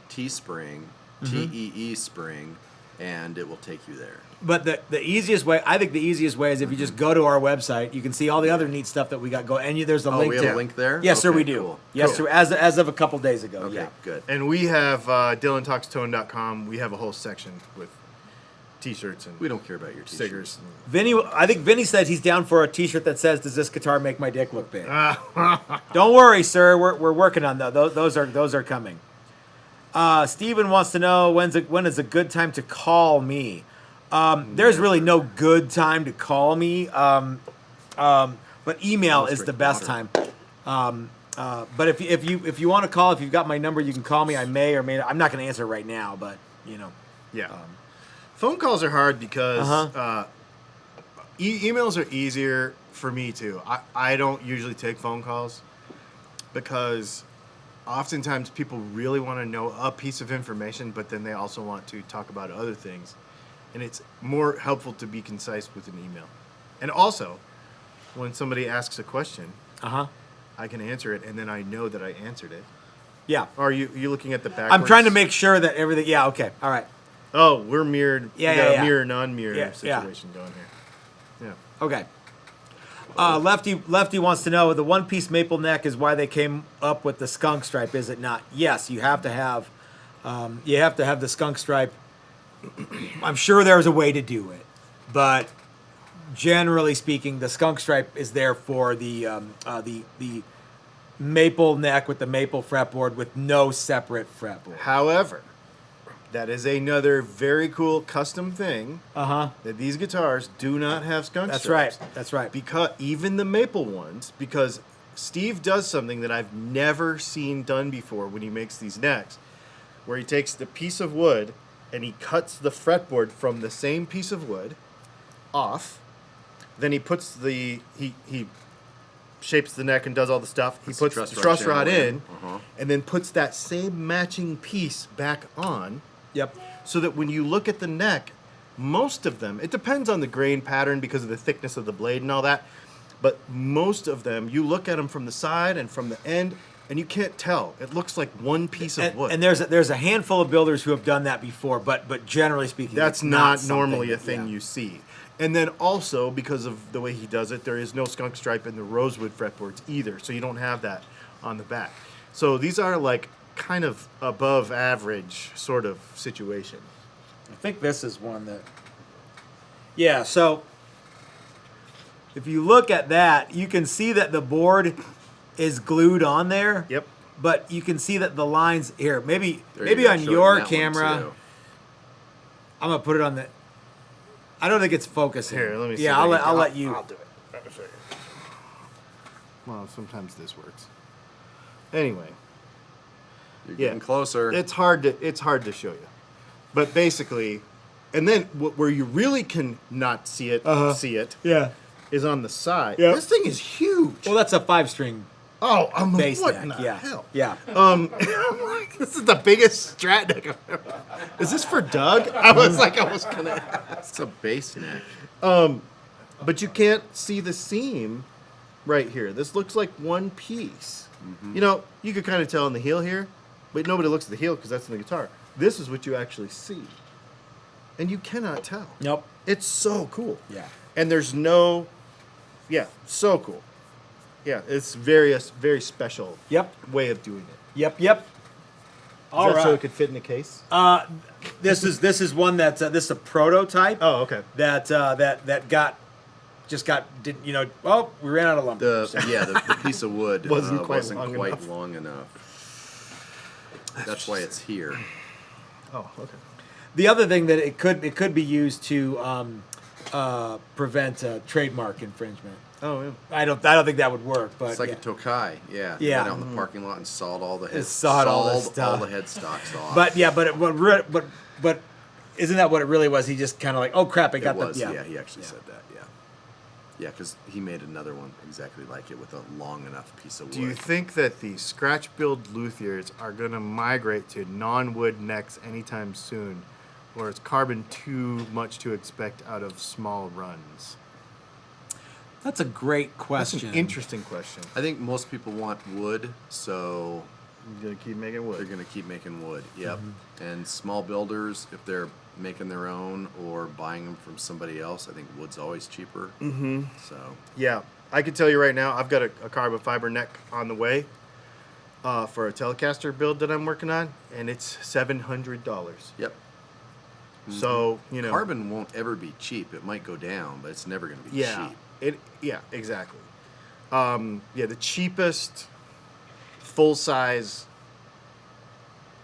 Teespring, TEE Spring, and it will take you there. But the easiest way, I think the easiest way is if you just go to our website. You can see all the other neat stuff that we got going. And there's a link. We have a link there? Yes, sir, Okay, we do. cool. Yes, Cool. sir. As of a couple days ago. Okay, Yeah. good. And we have DylanTalksTone.com. We have a whole section with T-shirts and We don't care about your t-shirts. stickers. I think Vinny said he's down for a T-shirt that says, "Does this guitar make my dick look big?" Don't worry, sir. We're working on those. Those are coming. Steven wants to know when is a good time to call me. There's really no good time to call me, but email Let's is the drink best water. time. But if you want to call, if you've got my number, you can call me. I may or may not. I'm not going to answer right now, but Yeah. Phone calls are hard because emails are easier for me too. I don't usually take phone calls because oftentimes people really want to know a piece of information, but then they also want to talk about other things. And it's more helpful to be concise with an email. And also, when somebody asks a question, I can answer it, and then I know that I answered it. Yeah. Or are you looking at the backwards? I'm trying to make sure that everything. Yeah. Okay. All right. Oh, we're mirrored. Yeah, we got yeah. a mirror, non-mirror Yeah, yeah. situation going here. Yeah. Okay. Lefty wants to know the one-piece maple neck is why they came up with the skunk stripe, is it not? Yes, you have to have the skunk stripe. I'm sure there's a way to do it, but generally speaking, the skunk stripe is there for the maple neck with the maple fretboard with no separate fretboard. However, that is another very cool custom thing. That these guitars do not have skunk That's stripes. right. That's right. Because even the maple ones, because Steve does something that I've never seen done before when he makes these necks, where he takes the piece of wood and he cuts the fretboard from the same piece of wood off. Then he puts he shapes the neck and does all the stuff. He puts the truss rod in, and then puts that same matching piece back on. Yep. So that when you look at the neck, most of them, it depends on the grain pattern because of the thickness of the blade and all that, but most of them, you look at them from the side and from the end, and you can't tell. It looks like one piece of wood. And there's a handful of builders who have done that before, but generally speaking, That's it's not something normally a that- thing yeah. you see. And then also, because of the way he does it, there is no skunk stripe in the rosewood fretboards either, so you don't have that on the back. So these are like kind of above average sort of situation. I think this is one that. Yeah, so if you look at that, you can see that the board is glued on there. Yep. But you can see that the lines here, maybe There you go, on showing your that one, camera. too. I'm gonna put it on the. I don't think it's focusing. Here, let me see. Yeah, if I I'll can- let you. I'll do it. Let me show you. Well, sometimes this works. Anyway, You're Yeah. getting closer. it's hard to show you, but basically, and then where you really can not see it, Yeah. is on the side. Yep. This thing is huge. Well, that's a 5-string Oh, I'm like, bass what neck. in the Yeah. hell? Yeah. I'm like, this is the biggest Strat neck I've ever. Is this for Doug? I was gonna. It's a bass neck. But you can't see the seam right here. This looks like one piece. You know, you could kind of tell on the heel here, but nobody looks at the heel because that's in the guitar. This is what you actually see. And you cannot tell. Nope. It's so cool. Yeah. And there's no, so cool. Yeah, it's very special Yep. way of doing it. Yep. All that so right. it could fit in a case? This is one that's this is a prototype. Oh, okay. That didn't well, we ran out of lumber. The piece of wood Wasn't wasn't quite quite, long enough. long enough. That's why it's here. Oh, okay. The other thing that it could be used to prevent trademark infringement. Oh, yeah. I don't think that would work, but It's like yeah. a Tokai. Yeah. Yeah. Went out in the parking lot and sawed all the Sawed all the all stuff. the headstocks off. But isn't that what it really was? He just kind of like, oh crap, I got it was. the He actually said that. Yeah. Yeah, because he made another one exactly like it with a long enough piece of wood. Do you think that the scratch build luthiers are going to migrate to non-wood necks anytime soon? Or is carbon too much to expect out of small runs? That's a great That's question. an interesting question. I think most people want wood, so I'm going to keep making they're wood. going to keep making wood. Yep. And small builders, if they're making their own or buying them from somebody else, I think wood's always cheaper. Mm-hmm. So Yeah, I can tell you right now, I've got a carbon fiber neck on the way for a Telecaster build that I'm working on, and it's $700. yep. So, you know. Carbon won't ever be cheap. It might go down, but it's never going to be Yeah, cheap. exactly. The cheapest full-size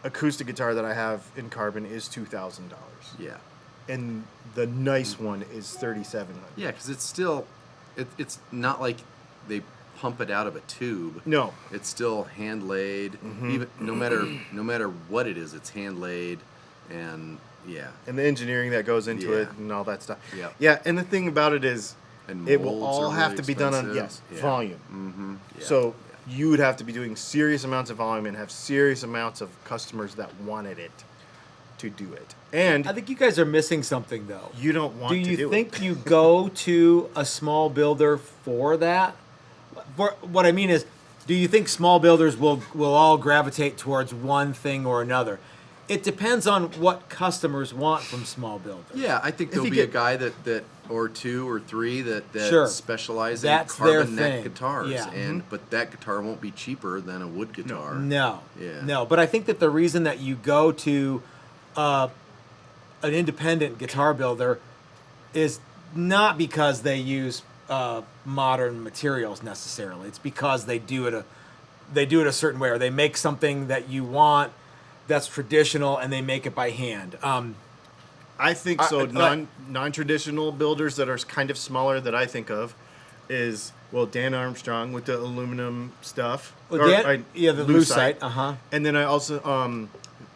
acoustic guitar that I have in carbon is $2,000. Yeah. And the nice one is $3,700. Yeah, because it's still, it's not like they pump it out of a tube. No. It's still hand laid. Even no matter what it is, it's hand laid, and yeah, And the engineering that goes into it Yeah. and all that stuff. Yep. Yeah, and the thing about it is and it will molds all are have really to be done on expensive. Yeah. volume. Mm-hmm. Yeah. So you would have to be doing serious amounts of volume and have serious amounts of customers that wanted it to do it. And I think you guys are missing something though. you don't want Do to you do think it. you go to a small builder for that? For, what I mean is, do you think small builders will all gravitate towards one thing or another? It depends on what customers want from small builders. Yeah, I think there'll you be get- a guy that or two or three that Sure. specialize That's in their carbon neck thing. guitars, Yeah. and but that guitar won't be cheaper than a wood guitar. No. Yeah. No, but I think that the reason that you go to an independent guitar builder is not because they use modern materials necessarily. It's because they do it a certain way, or they make something that you want that's traditional, and they make it by hand. I think so. I- Non-traditional builders that are kind of smaller that I think of is, well, Dan Armstrong with the aluminum stuff. Well, Or, Dan- yeah, the Lucite, uh-huh. And then I also,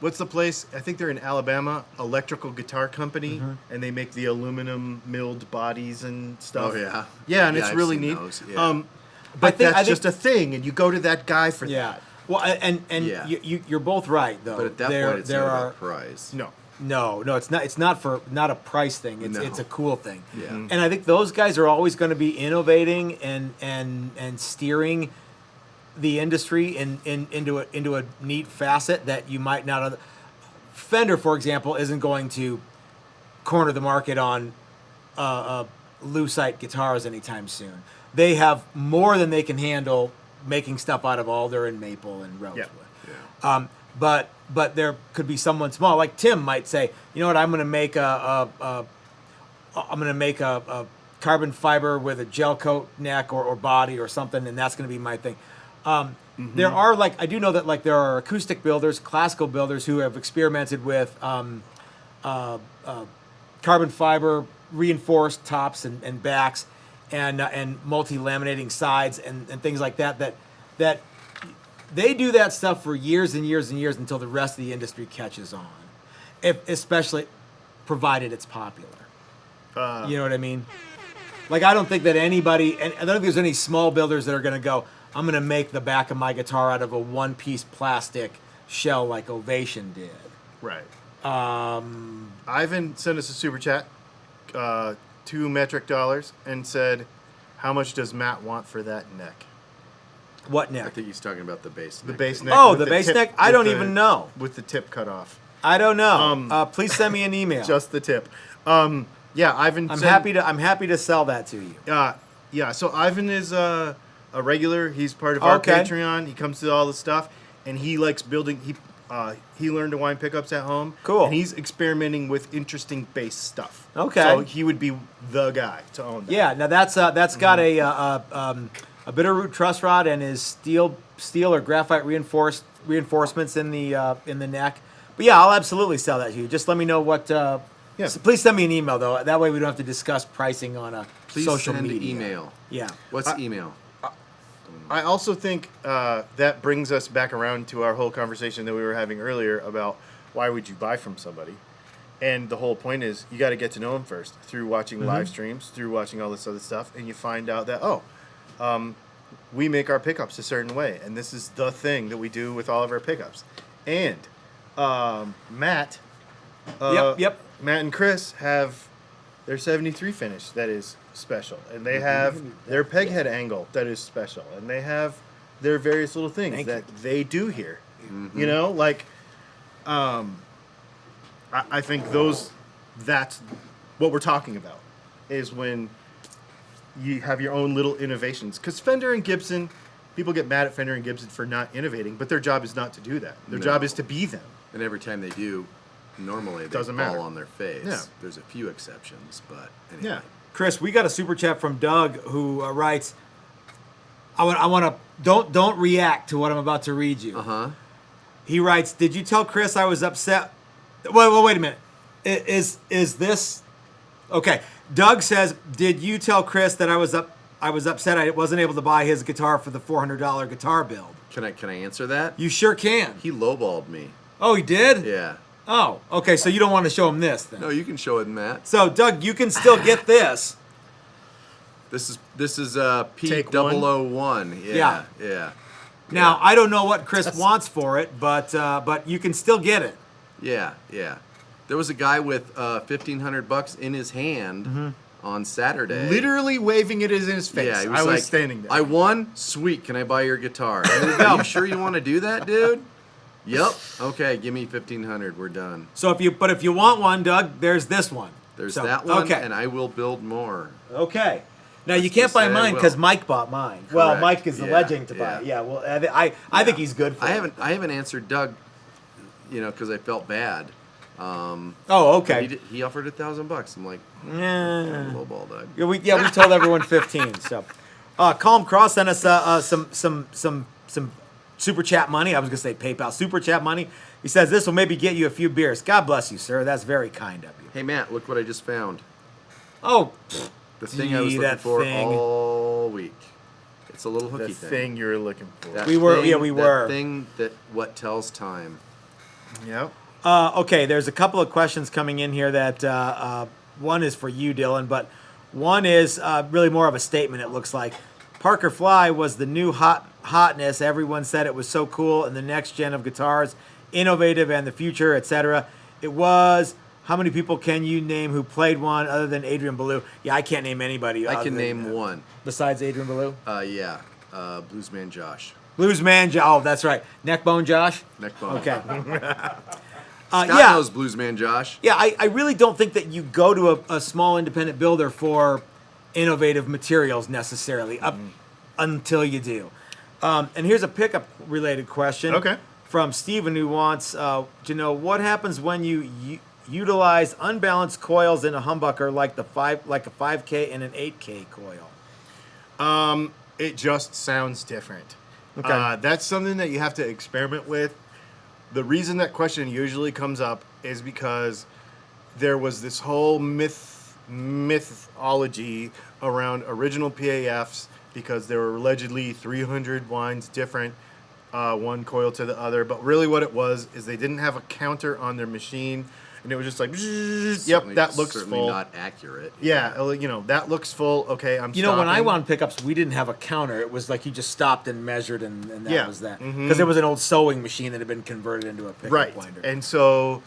what's the place? I think they're in Alabama, Electrical Guitar Company, Mm-hmm. and they make the aluminum milled bodies and stuff. Oh yeah. Yeah, and it's I've really seen neat. those, yeah. But I think- that's just a thing, and you go to that guy for Yeah. that. Well, and Yeah. you're both right though. But at that there, point, it's there not are about price. No. no, it's not. It's not a price thing. It's No. it's a cool thing. Yeah. And I think those guys are always going to be innovating and steering the industry into a neat facet that you might not. Fender, for example, isn't going to corner the market on Lucite guitars anytime soon. They have more than they can handle making stuff out of alder and maple and rosewood. But there could be someone small, like Tim might say, you know what, I'm going to make a carbon fiber with a gel coat neck or body or something, and that's going to be my thing. There are I do know that there are acoustic builders, classical builders who have experimented with carbon fiber reinforced tops and backs and multi-laminating sides and things like that they do that stuff for years and years and years until the rest of the industry catches on, especially provided it's popular. You know what I mean? I don't think that anybody, and I don't think there's any small builders that are going to go, I'm going to make the back of my guitar out of a one-piece plastic shell like Ovation did. Right. Ivan sent us a super chat, $2 metric, and said, "How much does Matt want for that neck?" What I neck? think he's talking about the bass. The neck. bass neck. Oh, with the bass tip- neck? I with don't the- even know. With the tip cut off. I don't know. Please send me an email. Just the tip. Ivan. I'm sent- happy to sell that to you. Yeah. So Ivan is a regular. He's part of our Okay. Patreon. He comes to all the stuff, and he likes building. He learned to wind pickups at home. Cool. And he's experimenting with interesting bass stuff. Okay. So he would be the guy to own that. Yeah, now that's got a bitter root truss rod and is steel or graphite reinforcements in the neck. But yeah, I'll absolutely sell that to you. Just let me know what. Yeah. So please send me an email though. That way we don't have to discuss pricing on a Please social send media. email. Yeah. What's email? I also think that brings us back around to our whole conversation that we were having earlier about why would you buy from somebody? And the whole point is you got to get to know them first through watching live streams, through watching all this other stuff, and you find out that, we make our pickups a certain way, and this is the thing that we do with all of our pickups. And Matt, Yep. Matt and Chris have their 73 finish that is special, and they have their peg head angle that is special, and they have their various little things Thank that you. they do here. You know, like, I think that's what we're talking about, is when you have your own little innovations. Because Fender and Gibson, people get mad at Fender and Gibson for not innovating, but their job is not to do that. Their job is to be them. And every time they do, normally they Doesn't fall matter. on their face. Yeah. There's a few exceptions, but anyway. Yeah. Chris, we got a super chat from Doug who writes, I want to don't react to what I'm about to read you. Uh-huh. He writes, "Did you tell Chris I was upset?" Well, wait a minute. Is this okay? Doug says, "Did you tell Chris that I was upset I wasn't able to buy his guitar for the $400 guitar build?" Can I answer that? You sure can. He lowballed me. Oh, he did? Yeah. Oh, okay. So you don't want to show him this then? No, you can show it, Matt. So Doug, you can still get this. This is Take P001. Yeah. Yeah. Now I don't know what Chris wants for it, but you can still get it. Yeah. Yeah. There was a guy with $1,500 in his hand on Saturday. Literally waving it in his face. Yeah, he was I was like, standing there. I won. Sweet. Can I buy your guitar? Are you sure you want to do that, dude? Yep. Okay. Give me $1,500. We're done. So if you want one, Doug, there's this one. There's So, that one, okay. and I will build more. Okay. Now you can't just buy say I mine will. because Mike bought mine. Well, Correct. Mike is Yeah, alleging to buy yeah. it. Yeah. Well, I think he's good for I it. haven't answered Doug, because I felt bad. Oh, He, okay. he offered $1,000. I'm like, Yeah. low ball, Doug. We told everyone 15. So, Calm Cross sent us some super chat money. I was gonna say PayPal super chat money. He says this will maybe get you a few beers. God bless you, sir. That's very kind of you. Hey, Matt, look what I just found. Oh, The thing I was Gee, looking that for thing. all week. It's a little the hooky thing you were looking for. That We were- thing- yeah, we were. That thing that what tells time. Yep. okay. There's a couple of questions coming in here that one is for you, Dylan, but one is really more of a statement. It looks like Parker Fly was the new hotness. Everyone said it was so cool and the next gen of guitars, innovative and the future, etc. It was. How many people can you name who played one other than Adrian Belew? Yeah, I can't name anybody. I other can than, name one. besides Adrian Belew. Yeah. Bluesman Josh. Bluesman. Oh, that's right. Neckbone Josh. Neckbone. Okay. Scott yeah. knows Bluesman Josh. Yeah, I really don't think that you go to a small independent builder for innovative materials necessarily until you do. And here's a pickup related question. Okay. From Steven who wants to know what happens when you utilize unbalanced coils in a humbucker like a 5K and an 8K coil. It just sounds different. Okay. That's something that you have to experiment with. The reason that question usually comes up is because there was this whole mythology around original PAFs because there were allegedly 300 winds different, one coil to the other. But really what it was is they didn't have a counter on their machine, and it was just like, yep, that looks certainly full. not accurate. Yeah, that looks full. Okay, I'm You know, when I stopping. wound pickups, we didn't have a counter. It was like you just stopped and measured, and that Yeah. was that. Because it was an old sewing machine that had been converted into a pickup Right. winder. And so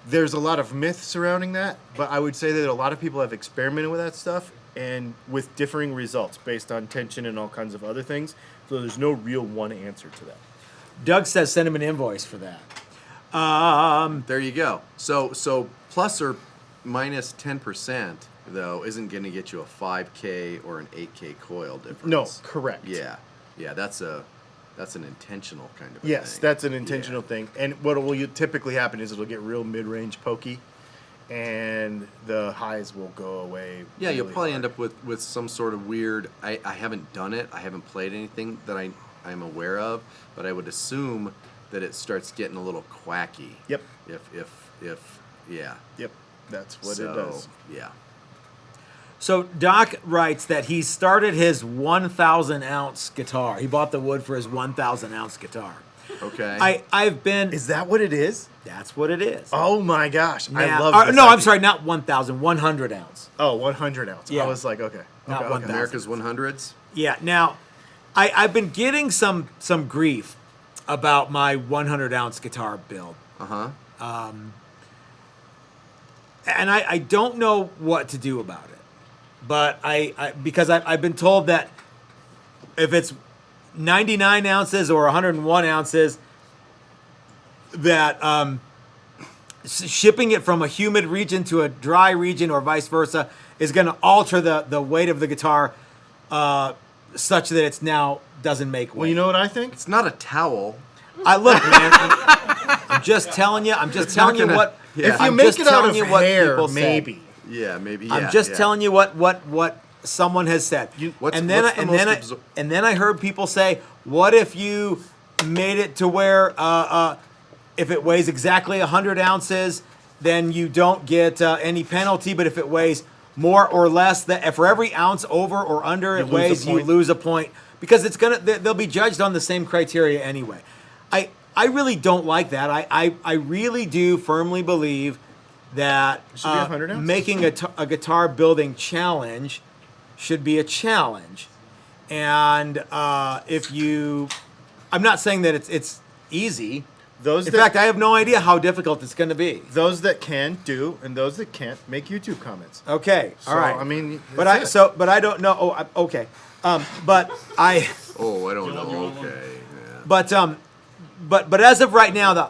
there's a lot of myth surrounding that, but I would say that a lot of people have experimented with that stuff and with differing results based on tension and all kinds of other things. So there's no real one answer to that. Doug says send him an invoice for that. There you go. So plus or minus 10% though isn't going to get you a 5K or an 8K coil difference. No, correct. Yeah. Yeah, that's a That's an intentional kind of a Yes, thing. that's an intentional Yeah. thing. And what will typically happen is it'll get real mid-range pokey, and the highs will go away. Yeah, you'll really probably hard. end up with some sort of weird. I haven't done it. I haven't played anything that I'm aware of, but I would assume that it starts getting a little quacky. Yep. If yeah. Yep, that's what So, it does. Yeah. So Doc writes that he started his 1,000 ounce guitar. He bought the wood for his 1,000 ounce guitar. Okay. I've been. Is that what it is? That's what it is. Oh my gosh, I Now- love this. No, I'm idea. sorry, not 1,000, 100 ounce. Oh, 100 ounce. Yeah. I was like, okay. Not okay, 1,000. America's 100s. Yeah. Now, I've been getting some grief about my 100 ounce guitar build, Uh huh. and I don't know what to do about it. But because I've been told that if it's 99 ounces or 101 ounces, that shipping it from a humid region to a dry region or vice versa is going to alter the weight of the guitar such that it's now doesn't make weight. Well, you know what I think? It's not a towel. I look, man. I'm just telling you. I'm just telling you gonna- what. Yeah. If you I'm make just it out telling of you what hair, people say. maybe. Yeah, maybe. I'm just telling you what someone has said. What's- and then what's the and then most and then I heard people say, "What if you made it to where if it weighs exactly 100 ounces, then you don't get any penalty, but if it weighs more or less, that for every ounce over or under it lose a weighs, you point. lose a point because they'll be judged on the same criteria anyway." I really don't like that. I really do firmly believe that should be 100 ounces. making a guitar building challenge should be a challenge. And if you, I'm not saying that it's easy. Those In that, fact, I have no idea how difficult it's going to be. those that can do, and those that can't make YouTube comments. Okay, So, all right. I mean, but that's I it. but I don't know. Oh, okay. But I. Oh, I don't know. Okay. But as of right now, the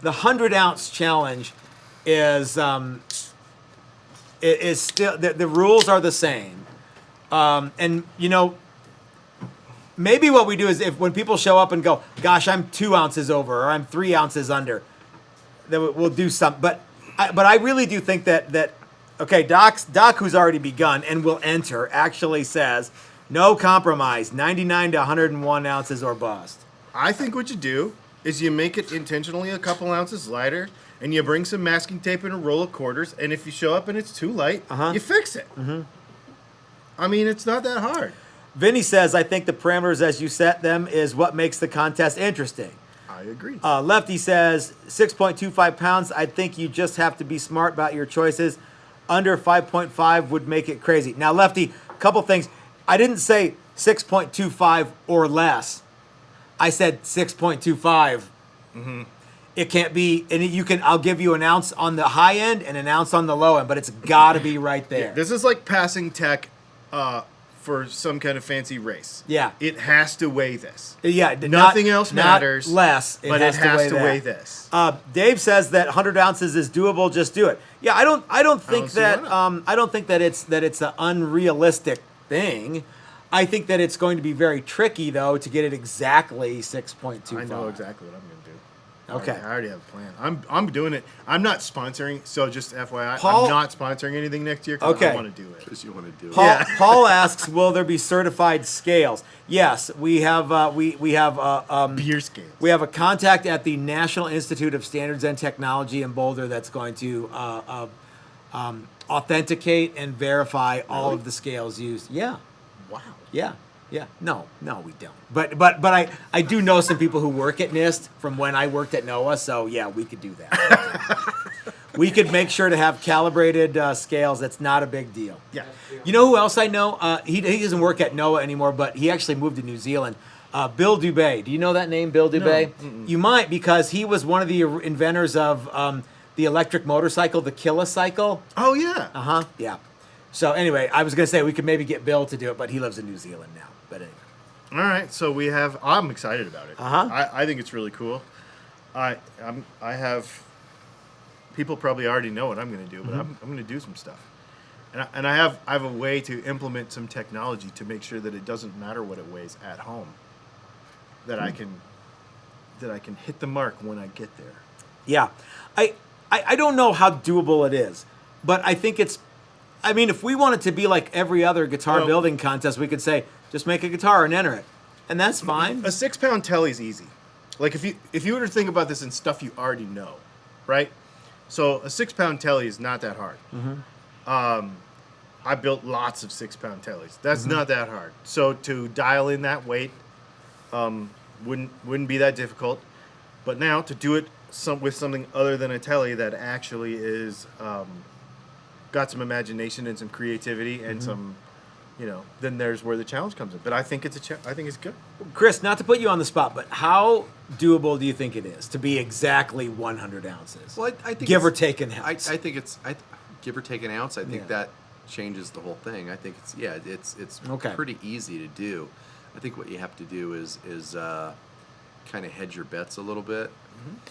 100 ounce challenge is still the rules are the same, and you know maybe what we do is if when people show up and go, gosh, I'm 2 ounces over or I'm 3 ounces under, then we'll do something. But I really do think that okay, Doc, who's already begun and will enter, actually says no compromise, 99 to 101 ounces or bust. I think what you do is you make it intentionally a couple ounces lighter, and you bring some masking tape and a roll of quarters, and if you show up and it's too light, you fix it. Mm-hmm. I mean, it's not that hard. Vinny says, I think the parameters as you set them is what makes the contest interesting. I agree. Lefty says, 6.25 pounds. I think you just have to be smart about your choices. Under 5.5 would make it crazy. Now, Lefty, a couple things. I didn't say 6.25 or less. I said 6.25. Mm-hmm. It can't be, and I'll give you an ounce on the high end and an ounce on the low end, but it's got to be right there. This is like passing tech for some kind of fancy race. Yeah. It has to weigh this. Yeah, Nothing else matters. Not less, but it has to that. weigh this. Dave says that 100 ounces is doable. Just do it. Yeah, I don't think see that. why not. I don't think that it's an unrealistic thing. I think that it's going to be very tricky though to get it exactly 6.25. I know exactly what I'm going to do. Okay. I already have a plan. I'm doing it. I'm not sponsoring, so just FYI, Paul- I'm not sponsoring anything next year because Okay. I want to do it. Because you want to do it. Paul, Paul asks, will there be certified scales? Yes, we have. We have. Beer scales. We have a contact at the National Institute of Standards and Technology in Boulder that's going to authenticate and verify all of the scales used. Yeah, Wow. yeah. No, we don't. But I do know some people who work at NIST from when I worked at NOAA, so yeah, we could do that. We could make sure to have calibrated scales. That's not a big deal. Yeah. You know who else I know? He doesn't work at NOAA anymore, but he actually moved to New Zealand. Bill Dubé. Do you know that name, Bill Dubé? You might, because he was one of the inventors of the electric motorcycle, the Kilocycle. Oh, yeah. Yeah. So anyway, I was going to say we could maybe get Bill to do it, but he lives in New Zealand now. But anyway. All right, so I'm excited about it. Uh-huh. I think it's really cool. I have people probably already know what I'm going to do, but I'm going to do some stuff, and I have a way to implement some technology to make sure that it doesn't matter what it weighs at home. that I can hit the mark when I get there. Yeah. I don't know how doable it is, but I think it's, I mean, if we want it to be like every other guitar building contest, we could say, just make a guitar and enter it. And that's fine. A 6-pound telly's easy. Like if you were to think about this in stuff you already know, right? So a 6-pound telly is not that hard. I built lots of 6-pound tellies. That's not that hard. So to dial in that weight wouldn't be that difficult. But now to do it with something other than a telly that actually is got some imagination and some creativity and some, then there's where the challenge comes in. But I think it's I think it's good. Chris, not to put you on the spot, but how doable do you think it is to be exactly 100 ounces? Well, I think give or take an ounce. I think it's give or take an ounce. I think that changes the whole thing. I think it's Okay. pretty easy to do. I think what you have to do is kind of hedge your bets a little bit,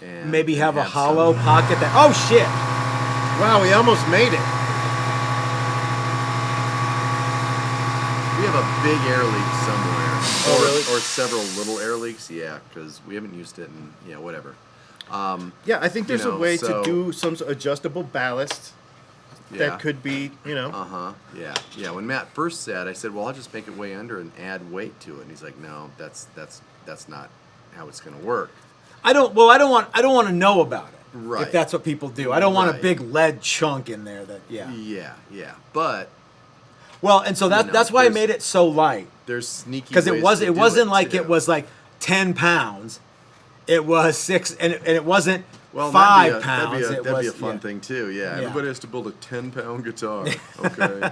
and Maybe and have a some- hollow pocket that. Oh shit! Wow, we almost made it. We have a big air leak somewhere, Oh, really? or several little air leaks. Yeah, because we haven't used it, and whatever. Yeah, I think there's a way so- to do some adjustable ballast Yeah. that could be, Yeah. When Matt first said, I said, "Well, I'll just make it way under and add weight to it." And he's like, "No, that's not how it's going to work." I don't want to know about it. Right. If that's what people do, I don't want a Right. big lead chunk in there. That yeah. Yeah. But Well, and so that's why I there's- made it so light, there's sneaky because ways to it do wasn't like too. it was like 10 pounds. It was 6, and it wasn't Well, 5 that'd pounds. be a fun yeah. thing too. Yeah. Yeah. Everybody has to build a 10-pound guitar. Okay.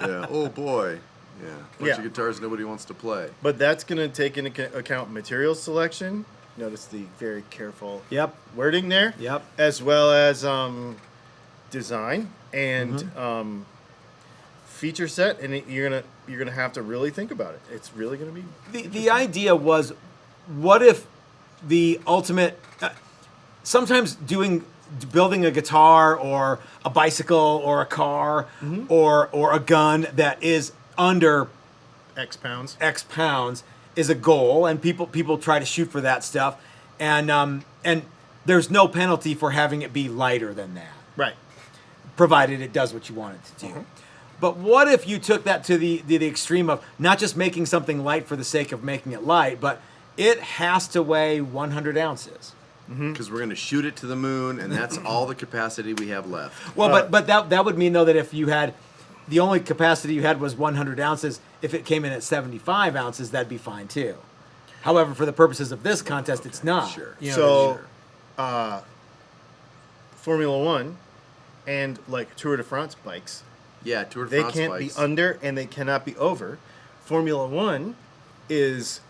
Yeah. Oh boy. Yeah. Bunch Yeah. of guitars nobody wants to play. But that's going to take into account material selection. Notice the very careful Yep. wording there. Yep. As well as design and feature set, and you're gonna have to really think about it. It's really gonna be The idea was, what if the ultimate? Sometimes building a guitar or a bicycle or a car or a gun that is under X pounds. X pounds is a goal, and people try to shoot for that stuff, and there's no penalty for having it be lighter than that, Right. provided it does what you want it to do. But what if you took that to the extreme of not just making something light for the sake of making it light, but it has to weigh 100 ounces? Because we're going to shoot it to the moon, and that's all the capacity we have left. Well, but that would mean, though, that if you had the only capacity you had was 100 ounces, if it came in at 75 ounces, that'd be fine too. However, for the purposes of this contest, it's not. Sure. You know So, what I mean? Formula One and like Tour de France bikes, Yeah, Tour de they France can't bikes. be under and they cannot be over. Formula One is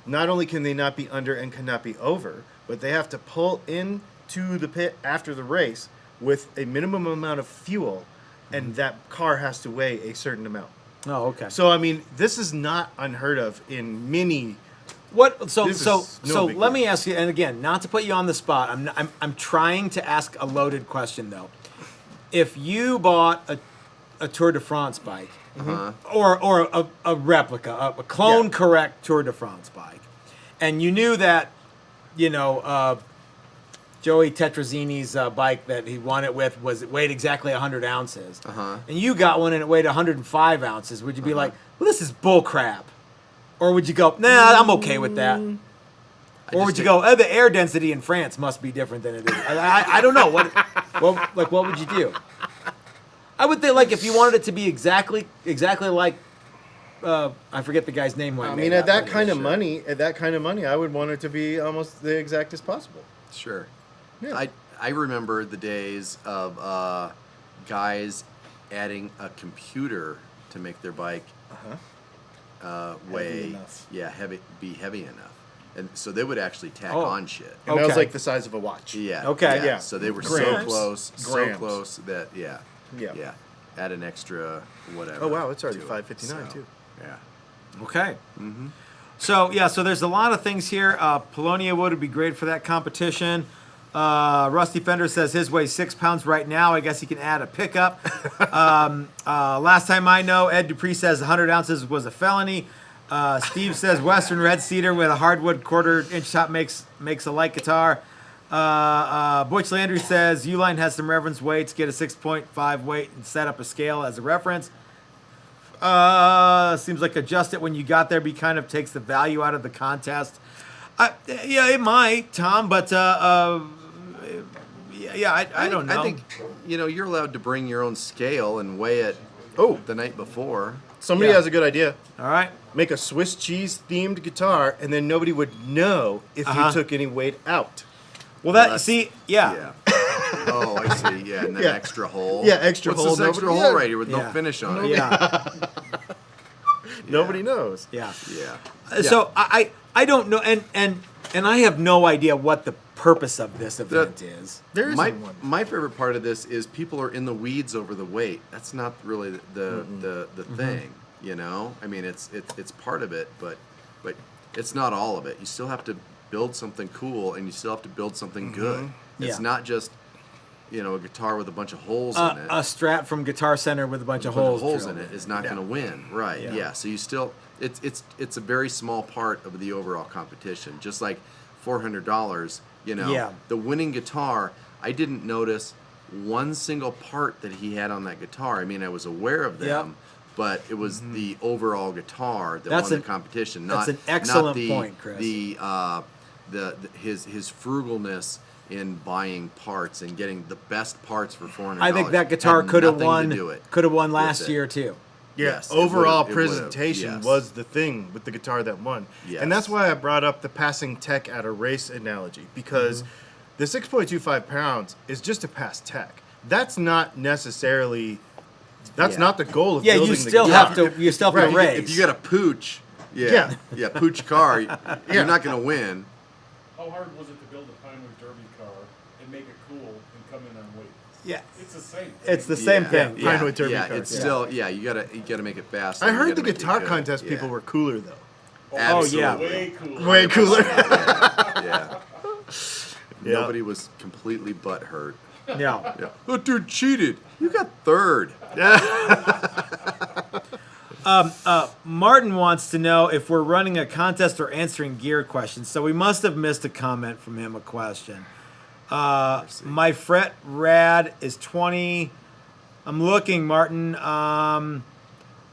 not only can they not be under and cannot be over, but they have to pull into the pit after the race with a minimum amount of fuel, and that car has to weigh a certain amount. Oh, okay. So I mean, this is not unheard of in many. What? So This so is no so big let deal. me ask you, and again, not to put you on the spot. I'm trying to ask a loaded question though. If you bought a Tour de France bike, or a replica, a clone Yeah. correct Tour de France bike, and you knew that, Joey Tetrazzini's bike that he won it with weighed exactly 100 ounces, and you got one and it weighed 105 ounces, would you be like, well, this is bull crap? Or would you go, nah, I'm okay with that? Or would you go, oh, the air density in France must be different than it is? I don't know. What would you do? I would think, like, if you wanted it to be exactly like, I forget the guy's name. I mean, at that kind of money, I would want it to be almost the exact as possible. Sure. Yeah. I remember the days of guys adding a computer to make their bike weigh enough. be heavy enough, and so they would actually tack Oh. on shit. And that was Okay. like the size of a watch. Yeah. Okay. Yeah. So they were Grams. so Grams. close that Yeah. add an extra whatever. Oh wow, it's already to it. 5:59 So, too. Yeah. Okay. So there's a lot of things here. Polonia wood would be great for that competition. Rusty Fender says his weighs 6 pounds right now. I guess he can add a pickup. Last time I know, Ed Dupree says 100 ounces was a felony. Steve says Western red cedar with a hardwood quarter-inch top makes a light guitar. Butch Landry says Uline has some reference weights. Get a 6.5 weight and set up a scale as a reference. Seems like adjust it when you got there. Kind of takes the value out of the contest. Yeah, it might, Tom, but I don't know. I think you're allowed to bring your own scale and weigh it. The night before. Somebody has a good idea. All right. Make a Swiss cheese themed guitar, and then nobody would know if you took any weight out. Well, Yeah. Oh, I see. Yeah, and that extra hole. Yeah, extra hole. What's this extra hole right here with no finish on it? Yeah. Nobody knows. Yeah. Yeah. So I don't know, and I have no idea what the purpose of this event is. There isn't my, one. My favorite part of this is people are in the weeds over the weight. That's not really the thing, I mean, it's part of it, but it's not all of it. You still have to build something cool, and you still have to build something good. It's not just a guitar with a bunch of holes in it. A Strat from Guitar Center with a bunch of holes in it is not going to win, right? Yeah. So you still it's a very small part of the overall competition. Just like $400, the winning guitar. I didn't notice one single part that he had on that guitar. I mean, I was aware of them, but it was the overall guitar that won the competition. That's an excellent point, Chris. His frugalness in buying parts and getting the best parts for $400. I think that guitar could have won. Could have won last year too. Yes, overall presentation was the thing with the guitar that won. Yes. And that's why I brought up the passing tech at a race analogy, because the 6.25 pounds is just to pass tech. That's not necessarily, not the goal of building you still the have guitar. to race. If you got a pooch, pooch car, you're not going to win. How hard was it to build a Pinewood Derby car and make it cool and come in on weight? Yeah. It's the same thing. It's the same thing. Yeah. Pinewood Derby car. It's still, you gotta make it fast. I heard the guitar contest people were cooler though. Absolutely. Way cooler. Way cooler. Yeah. Nobody was completely butthurt. Yeah. That dude cheated. You got third. Martin wants to know if we're running a contest or answering gear questions. So we must have missed a comment from him, a question. My fret rad is 20. I'm looking, Martin.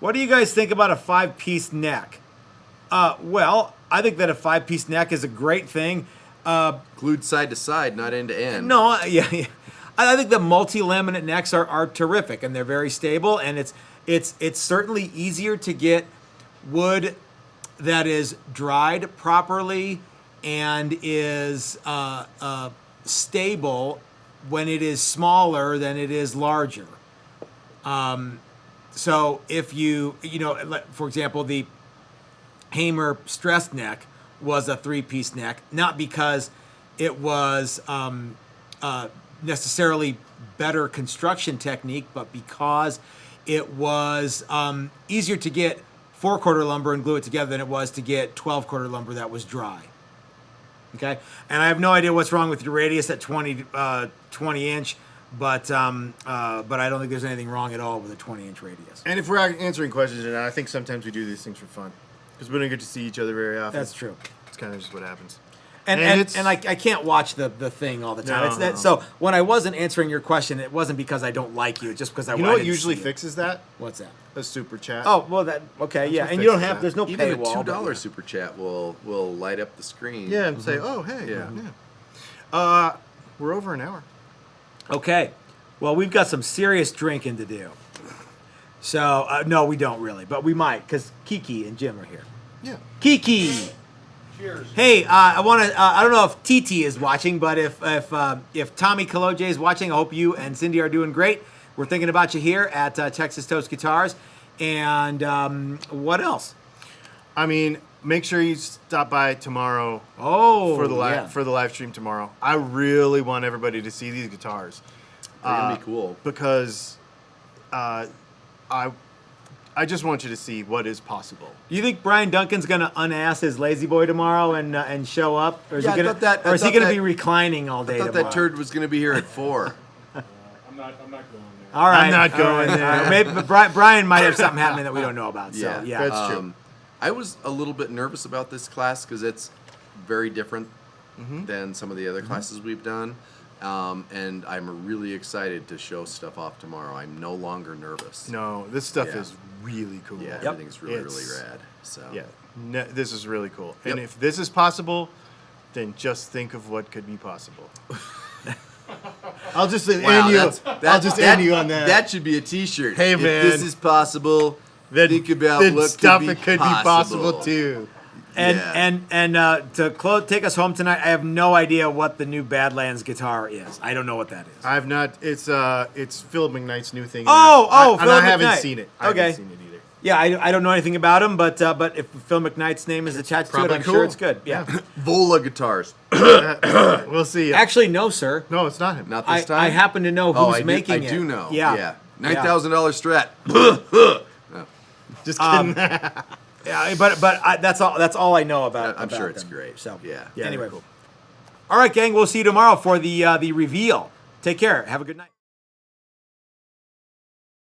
What do you guys think about a 5-piece neck? Well, I think that a 5-piece neck is a great thing. Glued side to side, not end to end. No, yeah. I think the multi-laminate necks are terrific, and they're very stable, and it's certainly easier to get wood that is dried properly and is stable when it is smaller than it is larger. So if for example, the Hamer stress neck was a 3-piece neck, not because it was necessarily better construction technique, but because it was easier to get 4-quarter lumber and glue it together than it was to get 12-quarter lumber that was dry. Okay, and I have no idea what's wrong with your radius at 20 inch, but I don't think there's anything wrong at all with a 20-inch radius. And if we're answering questions or not, I think sometimes we do these things for fun because we don't get to see each other very often. That's true. It's kind of just what happens. And I can't watch the thing all the time. No. So when I wasn't answering your question, it wasn't because I don't like you. It's just because I. You know what usually fixes that? What's that? A super chat. Oh well, yeah, and you don't have. There's no Even paywall. a $2 super chat will light up the screen. Yeah, and say, oh hey, we're over an hour. Okay, well we've got some serious drinking to do. So no, we don't really, but we might because Kiki and Jim are here. Yeah. Kiki. Cheers. Hey, I want to. I don't know if TT is watching, but if Tommy Kaloje is watching, I hope you and Cindy are doing great. We're thinking about you here at Texas Toast Guitars. And what else? I mean, make sure you stop by tomorrow. For the live stream tomorrow. I really want everybody to see these guitars. They're gonna be cool because I just want you to see what is possible. Do you think Brian Duncan's going to unass his lazy boy tomorrow and show up? Or is he going to be reclining all day I thought tomorrow? that turd was going to be here at 4. I'm not going there. All right. I'm not going there. Maybe Brian might have something happening that we don't know about. So, That's true. I was a little bit nervous about this class because it's very different than some of the other classes we've done. And I'm really excited to show stuff off tomorrow. I'm no longer nervous. No, this stuff Yeah. is really cool. Yeah, Yep. everything's really, It's- really rad. So Yeah, this is really cool. And Yep. if this is possible, then just think of what could be possible. I'll just end you. I'll just end you on that. That should be a T-shirt. Hey, if man. this is possible, Then- think about then what stuff could be that could be possible too. And Yeah. to take us home tonight, I have no idea what the new Badlands guitar is. I don't know what that is. I've not. It's Philip McKnight's new thing. Oh, and Philip I haven't McKnight. seen it. I Okay. haven't seen it either. Yeah, I don't know anything about him, but if Phil McKnight's name is attached to it, probably I'm cool. sure it's good. Yeah. Vola guitars. We'll see. Actually, no, sir. No, it's not him. Not this time. I happen to know who's I making it. do know. Yeah. $9,000 Strat. Just kidding. Yeah, but that's all I know about. I'm sure about it's them. great. So Yeah. Yeah, anyway, they're cool. all right, gang. We'll see you tomorrow for the reveal. Take care. Have a good night.